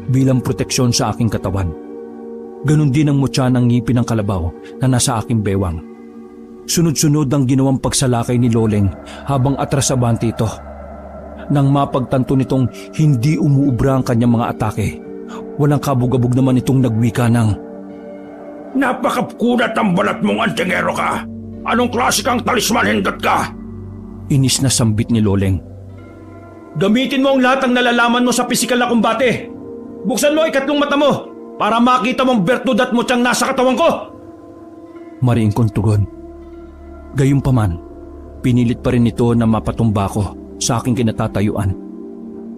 bilang proteksyon sa aking katawan. Ganon din ang mutya ng ngipin ng kalabaw na nasa aking bewang. Sunod-sunod ang ginawang pagsalakay ni Loleng habang atras abante ito. Nang mapagtanto nitong hindi umuubra ang kanyang mga atake, walang kabog-abog naman itong nagwika ng, Napakakunat ang balat mong Antingero ka. Anong klase kang talisman hindot ka? Inis na sambit ni Loleng. Gamitin mo ang lahat ng nalalaman mo sa pisikal na kumbate. Buksan mo ikatlong mata mo para makita mong bertud at mutyang nasa katawan ko. Mariing kong tugon. Gayunpaman, pinilit pa rin ito na mapatumba ko sa aking kinatatayuan.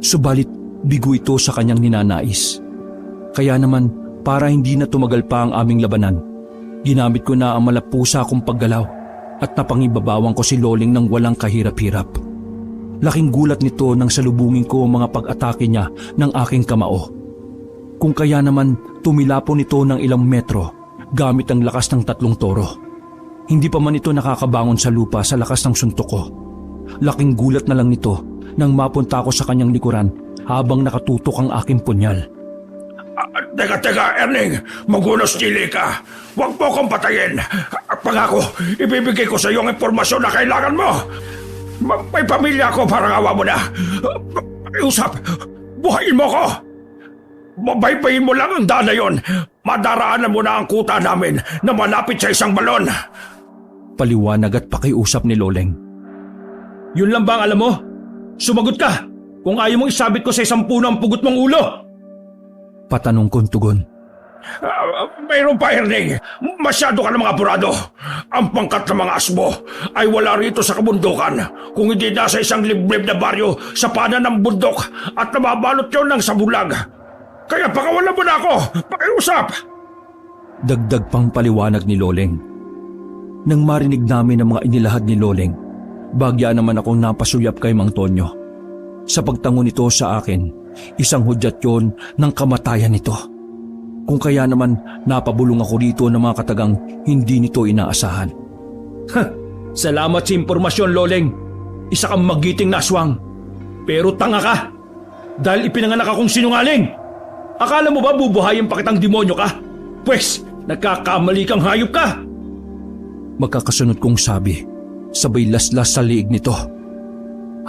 Subalit bigo ito sa kanyang ninanais. Kaya naman, para hindi na tumagal pa ang aming labanan, ginamit ko na ang malapusa kong paggalaw at napangibabawang ko si Loleng ng walang kahirap-hirap. Laking gulat nito nang salubungin ko ang mga pag-atake niya ng aking kamao. Kung kaya naman tumilapon ito ng ilang metro gamit ang lakas ng 3 toro. Hindi pa man ito nakakabangon sa lupa sa lakas ng suntok ko. Laking gulat na lang nito nang mapunta ako sa kanyang likuran habang nakatutok ang aking punyal. Teka, Erning, magunos dili ka. Huwag mo akong patayin. Pangako, ibibigay ko sa iyo ang impormasyon na kailangan mo. May pamilya ako, parang awa mo na. Usap, buhayin mo ko. Baybayin mo lang ang daan na yon. Madaraanan mo na ang kuta namin na malapit sa isang balon. Paliwanag at pakiusap ni Loleng. Yun lang ba ang alam mo? Sumagot ka! kung ayaw mong isabit ko sa isang puno ang pugot mong ulo? Patanong kong tugon. Mayroon pa, Erning. Masyado ka namang apurado. Ang pangkat ng mga asmo ay wala rito sa kabundukan kung hindi nasa isang liblib na baryo sa panan ng bundok at nababalot yun ng sabulag. Kaya pakawalan mo na ako. Pakiusap. Dagdag pang paliwanag ni Loleng. Nang marinig namin ang mga inilahad ni Loleng, bagya naman akong napasuyap kay Mang Tonyo. Sa pagtango nito sa akin, isang hudyat yon ng kamatayan nito. Kung kaya naman napabulong ako dito ng mga katagang hindi nito inaasahan. Salamat sa impormasyon, Loleng. Isa kang magiting na aswang. Pero tanga ka. Dahil ipinanganak akong sinungaling. Akala mo ba bubuhayin pa kitang demonyo ka? Pwes, nagkakamali kang hayop ka. Magkakasunod kong sabi, sabay laslas sa liig nito.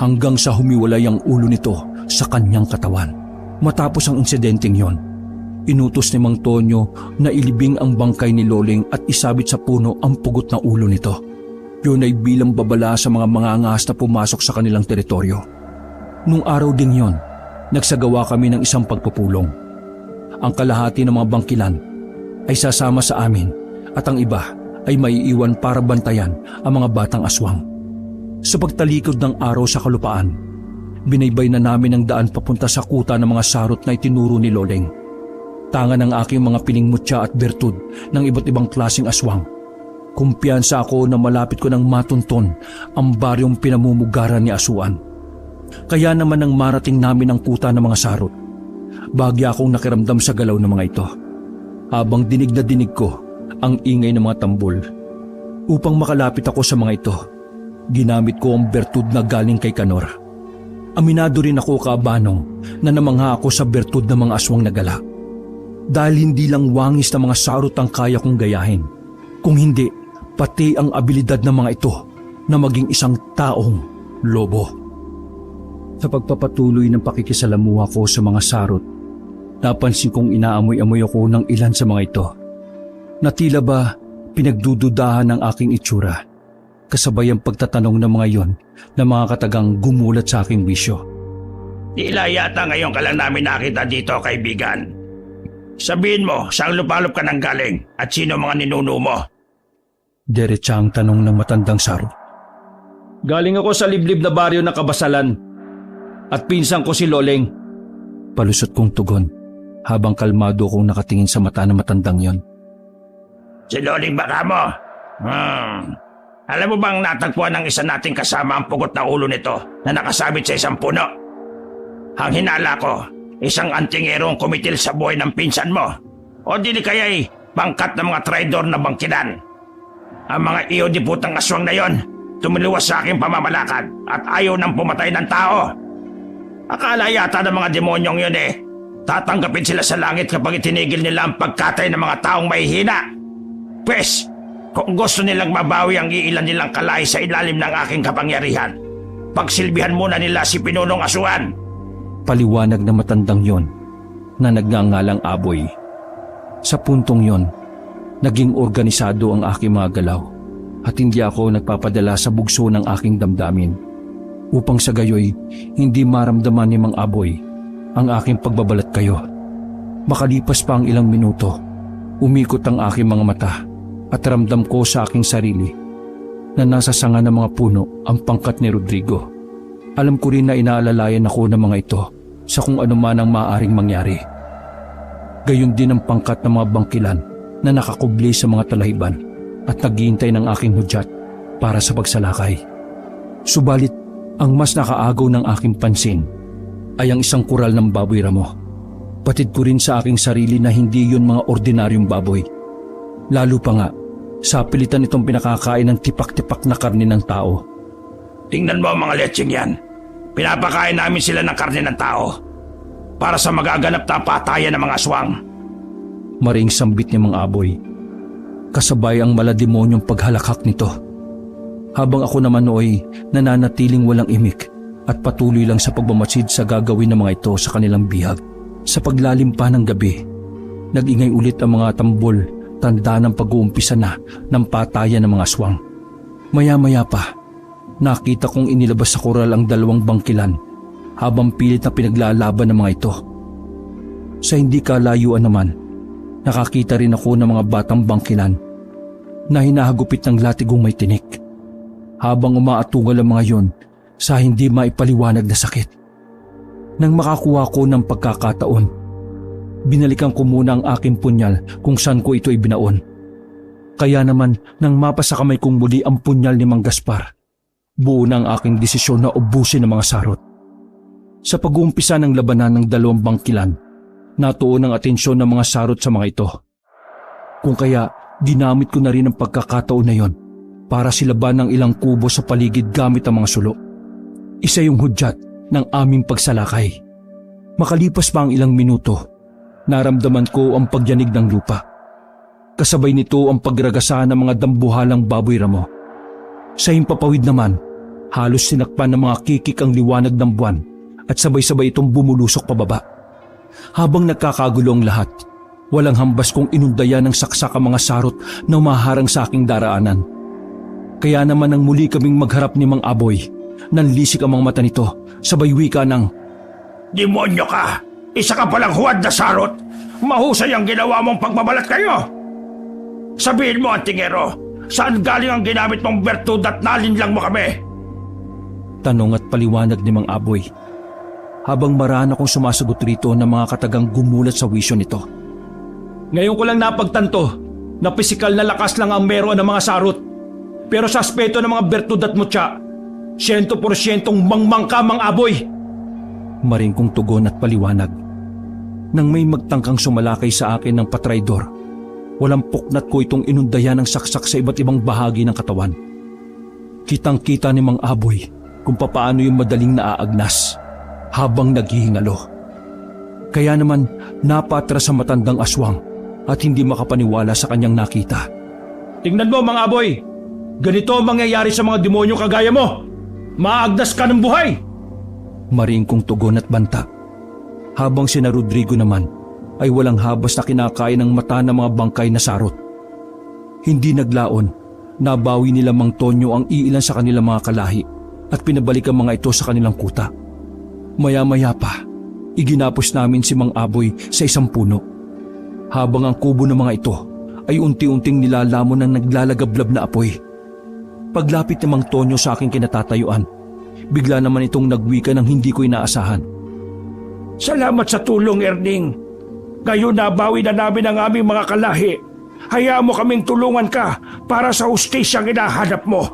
Hanggang sa humiwalay ang ulo nito sa kanyang katawan. Matapos ang insidenteng yon, inutos ni Mang Tonyo na ilibing ang bangkay ni Loleng at isabit sa puno ang pugot na ulo nito. Yun ay bilang babala sa mga mangangahas na pumasok sa kanilang teritoryo. Nung araw ding yon, nagsagawa kami ng isang pagpupulong. Ang kalahati ng mga bangkilan ay sasama sa amin at ang iba ay maiiwan para bantayan ang mga batang aswang. Sa pagtalikod ng araw sa kalupaan, binaybay na namin ang daan papunta sa kuta ng mga sarot na itinuro ni Loleng. Tangan ng aking mga piningmutya at bertud ng iba't ibang klaseng aswang. Kumpiyansa ako na malapit ko nang matunton ang baryong pinamumugaran ni Asuan. Kaya naman nang marating namin ang kuta ng mga sarot, bagya akong nakiramdam sa galaw ng mga ito. Habang dinig na dinig ko ang ingay ng mga tambol. Upang makalapit ako sa mga ito, ginamit ko ang bertud na galing kay Kanor. Aminado rin ako, Kaabanong, na namangha ako sa bertud ng mga aswang na gala. Dahil hindi lang wangis na mga sarot ang kaya kong gayahin, kung hindi pati ang abilidad ng mga ito na maging isang taong lobo. Sa pagpapatuloy ng pakikisalamuha ko sa mga sarot, napansin kong inaamoy-amoy ako ng ilan sa mga ito. Na tila ba pinagdududahan ng aking itsura, kasabay ang pagtatanong ng mga iyon na mga katagang gumulat sa aking bisyo. Tila yata ngayon ka lang namin nakita dito, kaibigan. Sabihin mo, saan lupalop ka nang galing at sino mga ninuno mo? Diretsa ang tanong ng matandang sarot. Galing ako sa liblib na baryo ng Kabasalan at pinsan ko si Loleng. Palusot kong tugon habang kalmado kong nakatingin sa mata ng matandang yon. Si Loleng baka mo? Alam mo bang natagpuan ng isa nating kasama ang pugot na ulo nito na nakasabit sa isang puno? Ang hinala ko, isang antingero ang kumitil sa buhay ng pinsan mo. O dili kaya'y pangkat ng mga traidor na bangkilan. Ang mga iyo di putang aswang na yon, tumiliwas sa aking pamamalakad at ayaw nang pumatay ng tao. Akala yata ng mga demonyong yun tatanggapin sila sa langit kapag itinigil nila ang pagkatay ng mga taong mahihina. Pwes, kung gusto nilang mabawi ang iilan nilang kalay sa ilalim ng aking kapangyarihan, pagsilbihan muna nila si Pinunong Asuan. Paliwanag na matandang yon na nagngangalang Aboy. Sa puntong yon, naging organisado ang aking mga galaw at hindi ako nagpapadala sa bugso ng aking damdamin. Upang sa gayoy, hindi maramdaman ni Mang Aboy ang aking pagbabalat kayo. Makalipas pa ang ilang minuto, umikot ang aking mga mata at ramdam ko sa aking sarili na nasa sanga ng mga puno ang pangkat ni Rodrigo. Alam ko rin na inaalalayan ako ng mga ito sa kung ano man ang maaaring mangyari. Gayon din ang pangkat ng mga bangkilan na nakakubli sa mga talahiban at naghihintay ng aking hudyat para sa pagsalakay. Subalit, ang mas nakaagaw ng aking pansin ay ang isang kural ng baboy ramo. Patid ko rin sa aking sarili na hindi yun mga ordinaryong baboy. Lalo pa nga, sa pilitan itong pinakakain ng tipak-tipak na karne ng tao. Tingnan mo ang mga lecheng yan. Pinapakain namin sila ng karne ng tao para sa magaganap na patayan ng mga aswang. Maring sambit ni Mang Aboy. Kasabay ang malademonyong paghalakhak nito. Habang ako naman nooy nananatiling walang imik at patuloy lang sa pagmamasid sa gagawin ng mga ito sa kanilang bihag. Sa paglalim pa ng gabi, nag-ingay ulit ang mga tambol, tanda ng pag-uumpisa na ng patayan ng mga aswang. Maya-maya pa, nakita kong inilabas sa koral ang dalawang bangkilan habang pilit na pinaglalaban ng mga ito. Sa hindi kalayuan naman, nakakita rin ako ng mga batang bangkilan na hinahagupit ng latigong may tinik habang umaatungal ang mga yon sa hindi maipaliwanag na sakit. Nang makakuha ko ng pagkakataon, binalikan ko muna ang aking punyal kung saan ko ito ibinaon. Kaya naman nang mapasa kamay kong muli ang punyal ni Mang Gaspar, buo na ang aking desisyon na ubusin ang mga sarot. Sa pag-uumpisa ng labanan ng dalawang bangkilan, natuon ang atensyon ng mga sarot sa mga ito. Kung kaya, ginamit ko na rin ang pagkakataon na yon para silaban ng ilang kubo sa paligid gamit ang mga sulo. Isa yung hudyat ng aming pagsalakay. Makalipas pa ang ilang minuto, naramdaman ko ang pagyanig ng lupa. Kasabay nito ang pagragasa ng mga dambuhalang baboy ramo. Sa himpapawid naman, halos sinakpan ng mga kikik ang liwanag ng buwan at sabay-sabay itong bumulusok pababa. Habang nagkakagulo ang lahat, walang hambas kong inundayan ng saksak ang mga sarot na umaharang sa aking daraanan. Kaya naman nang muli kaming magharap ni Mang Aboy, nanlisik ang mga mata nito, sabay wika ng, Demonyo ka! Isa ka palang huwad na sarot! Mahusay ang ginawa mong pagbabalat kayo! Sabihin mo, Antingero, saan galing ang ginamit mong bertud at nalinlang mo kami? Tanong at paliwanag ni Mang Aboy, habang maraan akong sumasagot rito ng mga katagang gumulat sa wisyo nito. Ngayon ko lang napagtanto na pisikal na lakas lang ang meron ng mga sarot. Pero sa aspeto ng mga bertud at mutya, 100% mangmang ka, Mang Aboy. Maring kong tugon at paliwanag. Nang may magtangkang sumalakay sa akin ng patraydor, walang puknat ko itong inundayan ng saksak sa iba't ibang bahagi ng katawan. Kitang-kita ni Mang Aboy kung papaano yung madaling naaagnas habang naghihingalo. Kaya naman napatras sa matandang aswang at hindi makapaniwala sa kanyang nakita. Tingnan mo, Mang Aboy, ganito ang mangyayari sa mga demonyo kagaya mo. Maagdas ka ng buhay. Maring kong tugon at banta. Habang sina Rodrigo naman ay walang habas na kinakain ng mata ng mga bangkay na sarot. Hindi naglaon, nabawi nila Mang Tonyo ang iilan sa kanilang mga kalahi at pinabalik ang mga ito sa kanilang kuta. Maya-maya pa, iginapos namin si Mang Aboy sa isang puno. Habang ang kubo ng mga ito ay unti-unting nilalamon ng naglalagablab na apoy. Paglapit ni Mang Tonyo sa aking kinatatayuan, bigla naman itong nagwika ng hindi ko inaasahan. Salamat sa tulong, Erning. Ngayon nabawi na namin ang aming mga kalahi. Hayaan mo kaming tulungan ka para sa hustisyang hinahanap mo.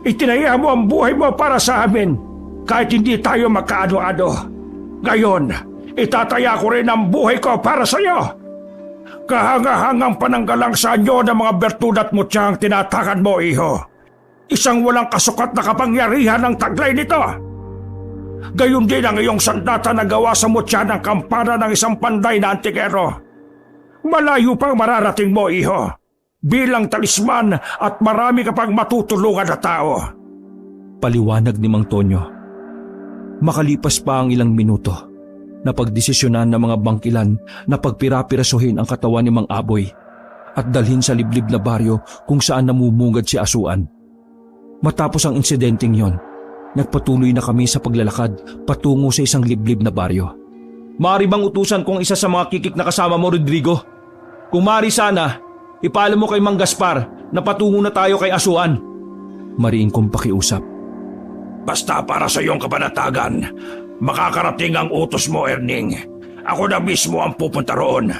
Itinaya mo ang buhay mo para sa amin kahit hindi tayo magkaano-ano. Ngayon, itataya ko rin ang buhay ko para sa iyo. Kahanga-hangang pananggalang sa anyo ng mga bertud at mutyang tinatakan mo, iho. Isang walang kasukat na kapangyarihan ang taglay nito. Gayon din ang iyong sandata na gawa sa mutya ng kampana ng isang panday na Antingero. Malayo pang mararating mo, iho, bilang talisman at marami ka pang matutulungan na tao. Paliwanag ni Mang Tonyo. Makalipas pa ang ilang minuto, napagdesisyonan ng mga bangkilan na pagpirapirasuhin ang katawan ni Mang Aboy at dalhin sa liblib na baryo kung saan namumungad si Asuan. Matapos ang insidenteng yon, nagpatuloy na kami sa paglalakad patungo sa isang liblib na baryo. Maaari bang utusan kong isa sa mga kikik na kasama mo, Rodrigo? Kung maaari sana, ipaalam mo kay Mang Gaspar na patungo na tayo kay Asuan. Mariin kong pakiusap. Basta para sa iyong kabanatagan, makakarating ang utos mo, Erning. Ako na mismo ang pupunta roon.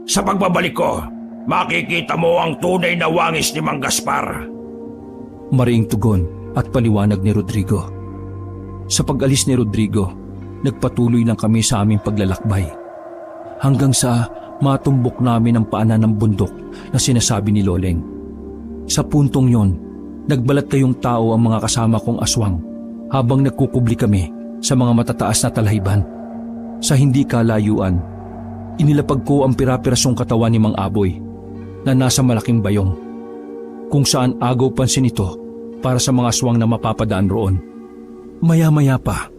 Sa pagbabalik ko, makikita mo ang tunay na wangis ni Mang Gaspar. Mariing tugon at paliwanag ni Rodrigo. Sa pag-alis ni Rodrigo, nagpatuloy lang kami sa aming paglalakbay. Hanggang sa matumbok namin ang paanan ng bundok na sinasabi ni Loleng. Sa puntong yon, nagbalat kayong tao ang mga kasama kong aswang habang nagkukubli kami sa mga matataas na talahibhan. Sa hindi kalayuan, inilapag ko ang pirapirasong katawan ni Mang Aboy na nasa malaking bayong, kung saan agaw pansin ito para sa mga aswang na mapapadaan roon. Maya-maya pa,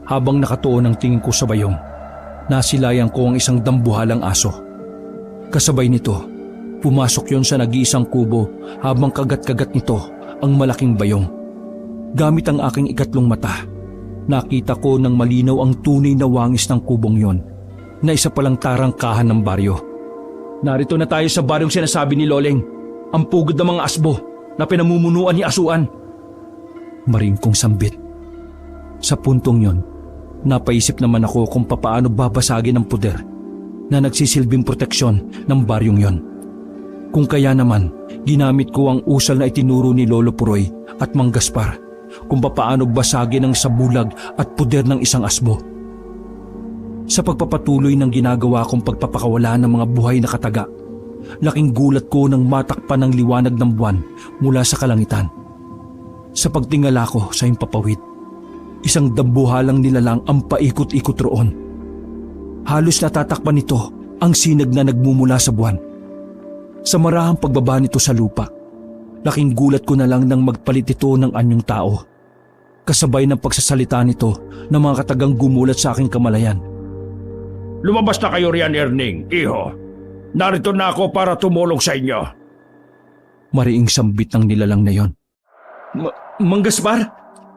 habang nakatuon ang tingin ko sa bayong, nasilayan ko ang isang dambuhalang aso. Kasabay nito, pumasok yon sa nag-iisang kubo habang kagat-kagat nito ang malaking bayong. Gamit ang aking ikatlong mata, nakita ko ng malinaw ang tunay na wangis ng kubong yon na isa palang tarangkahan ng baryo. Narito na tayo sa baryong sinasabi ni Loleng, ang pugod ng mga asbo na pinamumunuan ni Asuan. Maring kong sambit. Sa puntong yon, napaisip naman ako kung papaano babasagin ang puder na nagsisilbing proteksyon ng baryong yon. Kung kaya naman, ginamit ko ang usal na itinuro ni Lolo Puroy at Mang Gaspar kung papaano basagin ang sabulag at puder ng isang asbo. Sa pagpapatuloy ng ginagawa kong pagpapakawala ng mga buhay na kataga, laking gulat ko nang matakpan ng liwanag ng buwan mula sa kalangitan. Sa pagtingala ko sa himpapawid, isang dambuhalang nilalang ang paikot-ikot roon. Halos natatakpan nito ang sinag na nagmumula sa buwan. Sa marahang pagbaba nito sa lupa, laking gulat ko na lang nang magpalit ito ng anyong tao. Kasabay ng pagsasalita nito ng mga katagang gumulat sa aking kamalayan. Lumabas na kayo riyan, Erning, iho. Narito na ako para tumulong sa inyo. Mariing sambit ng nilalang na yon. Mang Gaspar,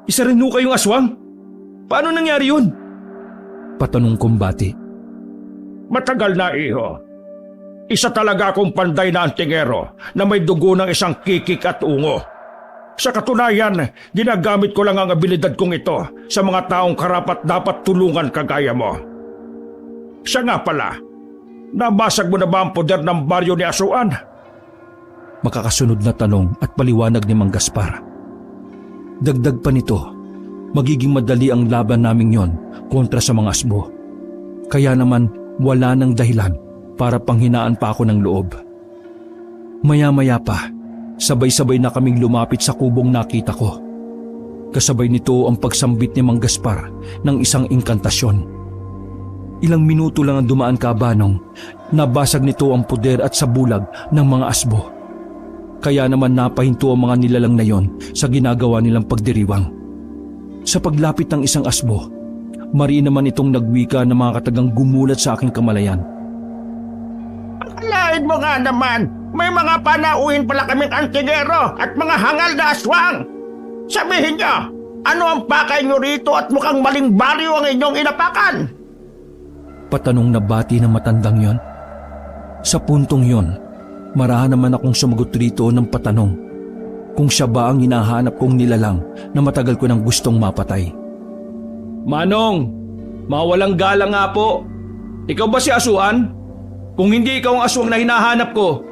isa rin ho kayong aswang? Paano nangyari yun? Patanong kong bati. Matagal na, iho. Isa talaga akong panday na antingero na may dugo ng isang kikik at ungo. Sa katunayan, ginagamit ko lang ang abilidad kong ito sa mga taong karapat dapat tulungan kagaya mo. Siya nga pala, nabasag mo na ba ang poder ng baryo ni Asuan? Makakasunod na tanong at paliwanag ni Mang Gaspar. Dagdag pa nito, magiging madali ang laban naming yon kontra sa mga asbo. Kaya naman wala nang dahilan para panghinaan pa ako ng loob. Maya-maya pa, sabay-sabay na kaming lumapit sa kubong nakita ko. Kasabay nito ang pagsambit ni Mang Gaspar ng isang inkantasyon. Ilang minuto lang ang dumaan kabanong, nabasag nito ang puder at sabulag ng mga asbo. Kaya naman napahinto ang mga nilalang na yon sa ginagawa nilang pagdiriwang. Sa paglapit ng isang asbo, mariin naman itong nagwika ng mga katagang gumulat sa aking kamalayan. Akalain mo nga naman, may mga panauhin pala kaming antingero at mga hangal na aswang. Sabihin niyo, ano ang pakay niyo rito at mukhang maling baryo ang inyong inapakan? Patanong na bati ng matandang yon. Sa puntong yon, marahan naman akong sumagot rito ng patanong kung siya ba ang hinahanap kong nilalang na matagal ko nang gustong mapatay. Manong, mawalang galang nga po. Ikaw ba si Asuan? Kung hindi ikaw ang aswang na hinahanap ko,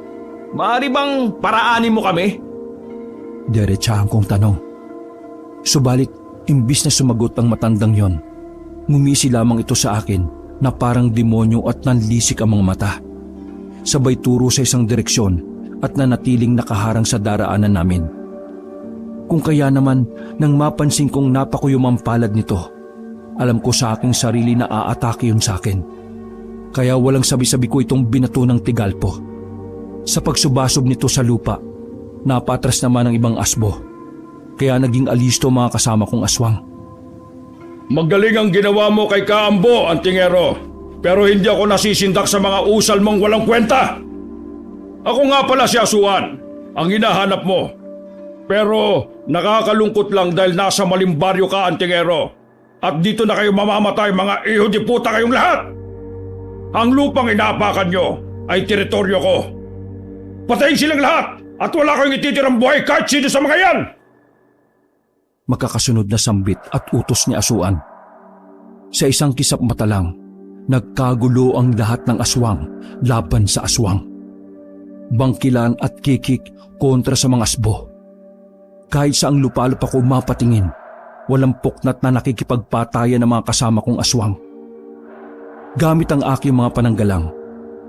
maaari bang paraanin mo kami? Diretsahan kong tanong. Subalit, imbis na sumagot ang matandang yon, ngumisi lamang ito sa akin na parang demonyo at nanlisik ang mga mata. Sabay turo sa isang direksyon at nanatiling nakaharang sa daraanan namin. Kung kaya naman, nang mapansin kong napakuyumang palad nito, alam ko sa aking sarili na aatake yun sa akin. Kaya walang sabi-sabi ko itong binato ng tigalpo. Sa pagsubasob nito sa lupa, napatras naman ang ibang asbo. Kaya naging alisto mga kasama kong aswang. Magaling ang ginawa mo kay Kaambo, antingero. Pero hindi ako nasisindak sa mga usal mong walang kwenta. Ako nga pala si Asuan, ang hinahanap mo. Pero nakakalungkot lang dahil nasa maling baryo ka, antingero. At dito na kayo mamamatay, mga iho di puta kayong lahat. Ang lupang inaapakan nyo ay teritoryo ko. Patayin silang lahat at wala kayong ititirang buhay kahit sino sa mga yan. Magkakasunod na sambit at utos ni Asuan. Sa isang kisap mata lang, nagkagulo ang lahat ng aswang laban sa aswang. Bangkilan at kikik kontra sa mga asbo. Kahit saang lupalop ako mapatingin, walang puknat na nakikipagpatayan ng mga kasama kong aswang. Gamit ang aking mga pananggalang,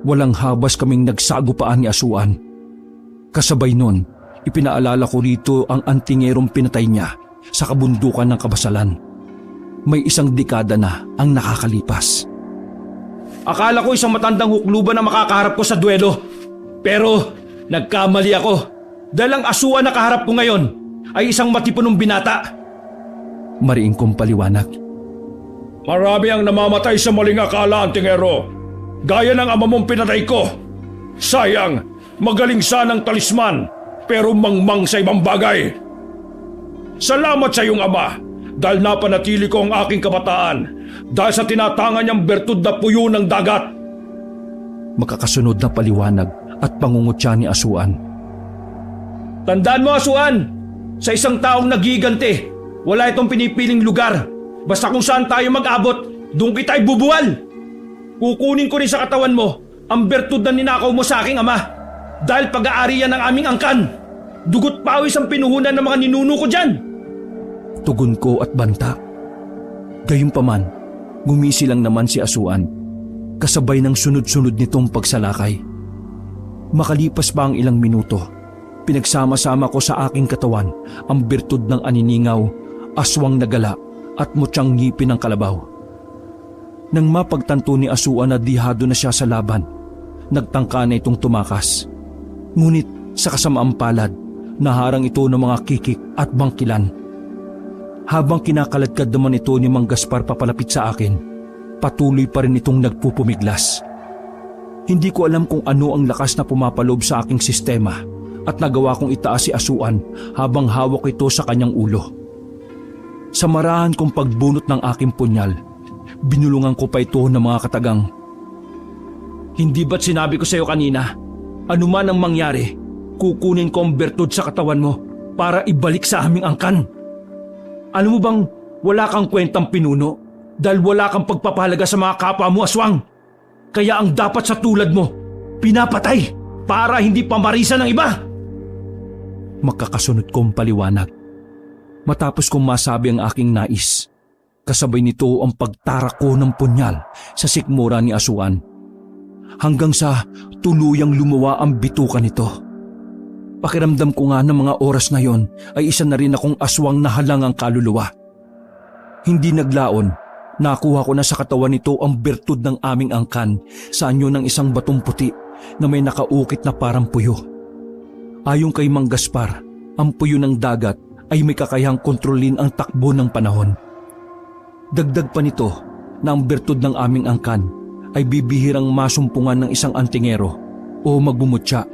walang habas kaming nagsagupaan ni Asuan. Kasabay nun, ipinaalala ko rito ang antingerong pinatay niya sa kabundukan ng Kabasalan. May isang dekada na ang nakakalipas. Akala ko isang matandang hukluban na makakaharap ko sa duelo. Pero nagkamali ako dahil ang Asuan na kaharap ko ngayon ay isang matipunong binata. Mariing kong paliwanag. Marami ang namamatay sa maling akala, antingero. Gaya ng ama mong pinatay ko. Sayang, magaling sanang talisman, pero mangmang sa ibang bagay. Salamat sa iyong ama dahil napanatili ko ang aking kabataan dahil sa tinatangan niyang bertud na puyo ng dagat. Makakasunod na paliwanag at pangungutya ni Asuan. Tandaan mo, Asuan, sa isang taong nagigante, wala itong pinipiling lugar. Basta kung saan tayo mag-abot, doon kita ibubuwal. Kukunin ko rin sa katawan mo ang bertud na ninakaw mo sa aking ama. Dahil pag-aari yan ng aming angkan. Dugot pawis ang pinuhunan ng mga ninuno ko dyan. Tugon ko at banta. Gayunpaman, gumisi lang naman si Asuan, kasabay ng sunod-sunod nitong pagsalakay. Makalipas pa ang ilang minuto, pinagsama-sama ko sa aking katawan ang bertud ng aniningaw, aswang na gala at mutyang ngipin ng kalabaw. Nang mapagtanto ni Asuan na dihado na siya sa laban, nagtangka na itong tumakas. Ngunit sa kasamaang palad, naharang ito ng mga kikik at bangkilan. Habang kinakaladkad naman ito ni Mang Gaspar papalapit sa akin, patuloy pa rin itong nagpupumiglas. Hindi ko alam kung ano ang lakas na pumapalob sa aking sistema at nagawa kong itaas si Asuan habang hawak ito sa kanyang ulo. Sa marahan kong pagbunot ng aking punyal, binulungan ko pa ito ng mga katagang. Hindi ba't sinabi ko sa iyo kanina, anuman ang mangyari, kukunin ko ang bertud sa katawan mo para ibalik sa aming angkan. Alam mo bang wala kang kwentang pinuno dahil wala kang pagpapahalaga sa mga kapwa mo, Aswang? Kaya ang dapat sa tulad mo, pinapatay para hindi pamarisan ng iba. Makakasunod kong paliwanag. Matapos kong masabi ang aking nais, kasabay nito ang pagtarak ko ng punyal sa sikmura ni Asuan. Hanggang sa tuluyang lumawa ang bituka nito. Pakiramdam ko nga ng mga oras na yon ay isa na rin akong aswang na halangang kaluluwa. Hindi naglaon, nakuha ko na sa katawan nito ang bertud ng aming angkan sa anyo ng isang batong puti na may nakaukit na parang puyo. Ayon kay Mang Gaspar, ang puyo ng dagat ay may kakayahang kontrolin ang takbo ng panahon. Dagdag pa nito na ang bertud ng aming angkan ay bibihirang masumpungan ng isang antingero o magbumutya.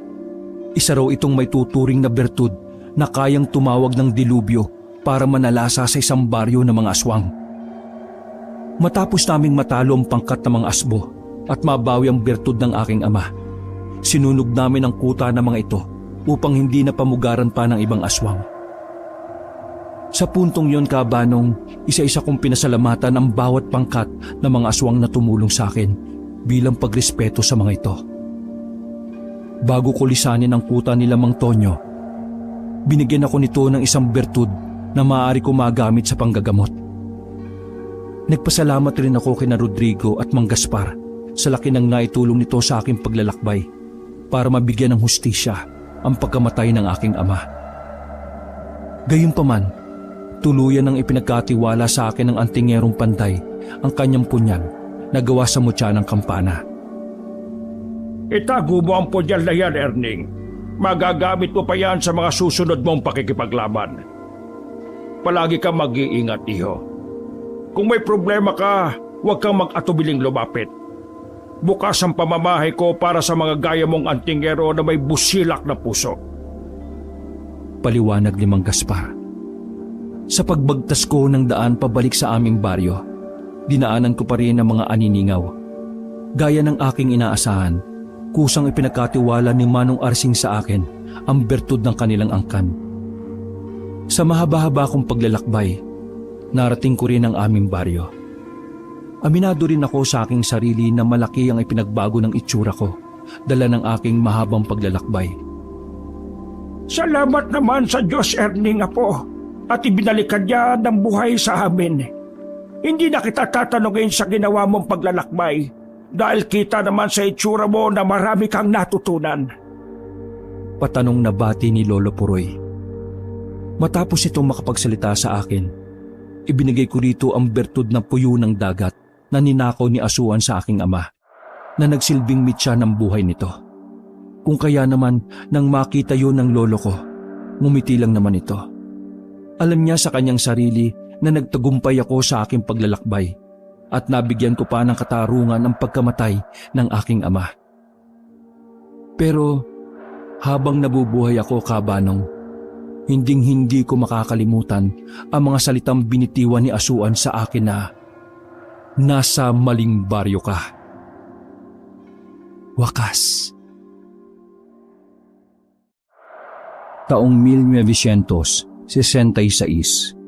Isa raw itong may tuturing na bertud na kayang tumawag ng dilubyo para manalasa sa isang baryo ng mga aswang. Matapos naming matalo ang pangkat ng mga asbo at mabawi ang bertud ng aking ama, sinunog namin ang kuta ng mga ito upang hindi na pamugaran pa ng ibang aswang. Sa puntong yon, Kabanong, isa-isa kong pinasalamatan ang bawat pangkat ng mga aswang na tumulong sa akin bilang pagrespeto sa mga ito. Bago ko lisanin ang kuta nila Mang Tonyo, binigyan ako nito ng isang bertud na maaari ko magamit sa panggagamot. Nagpasalamat rin ako kina Rodrigo at Mang Gaspar sa laki ng naitulong nito sa aking paglalakbay para mabigyan ng hustisya ang pagkamatay ng aking ama. Gayunpaman, tuluyan ang ipinagkatiwala sa akin ng antingerong panday ang kanyang punyal na gawa sa mutya ng kampana. Itago mo ang punyal na yan, Erning. Magagamit mo pa yan sa mga susunod mong pakikipaglaban. Palagi kang mag-iingat, iho. Kung may problema ka, huwag kang mag-atubiling lumapit. Bukas ang pamamahay ko para sa mga gaya mong antingero na may busilak na puso. Paliwanag ni Mang Gaspar. Sa pagbagtas ko ng daan pabalik sa aming baryo, dinaanan ko pa rin ang mga aniningaw. Gaya ng aking inaasahan, kusang ipinagkatiwala ni Manong Arsing sa akin ang bertud ng kanilang angkan. Sa mahaba-haba kong paglalakbay, narating ko rin ang aming baryo. Aminado rin ako sa aking sarili na malaki ang ipinagbago ng itsura ko, dala ng aking mahabang paglalakbay. Salamat naman sa Diyos, Erning, Apo, at ibinalikan niya ng buhay sa amin. Hindi na kita tatanungin sa ginawa mong paglalakbay dahil kita naman sa itsura mo na marami kang natutunan. Patanong na bati ni Lolo Puroy. Matapos itong makapagsalita sa akin, ibinigay ko rito ang bertud na puyo ng dagat na ninakaw ni Asuan sa aking ama, na nagsilbing mitya ng buhay nito. Kung kaya naman nang makita yun ng lolo ko, ngumiti lang naman ito. Alam niya sa kanyang sarili na nagtagumpay ako sa aking paglalakbay at nabigyan ko pa ng katarungan ang pagkamatay ng aking ama. Pero habang nabubuhay ako, Kabanong, Hinding-hindi ko makakalimutan ang mga salitang binitiwan ni Asuan sa akin na, nasa maling baryo ka. Wakas. Taong 1966,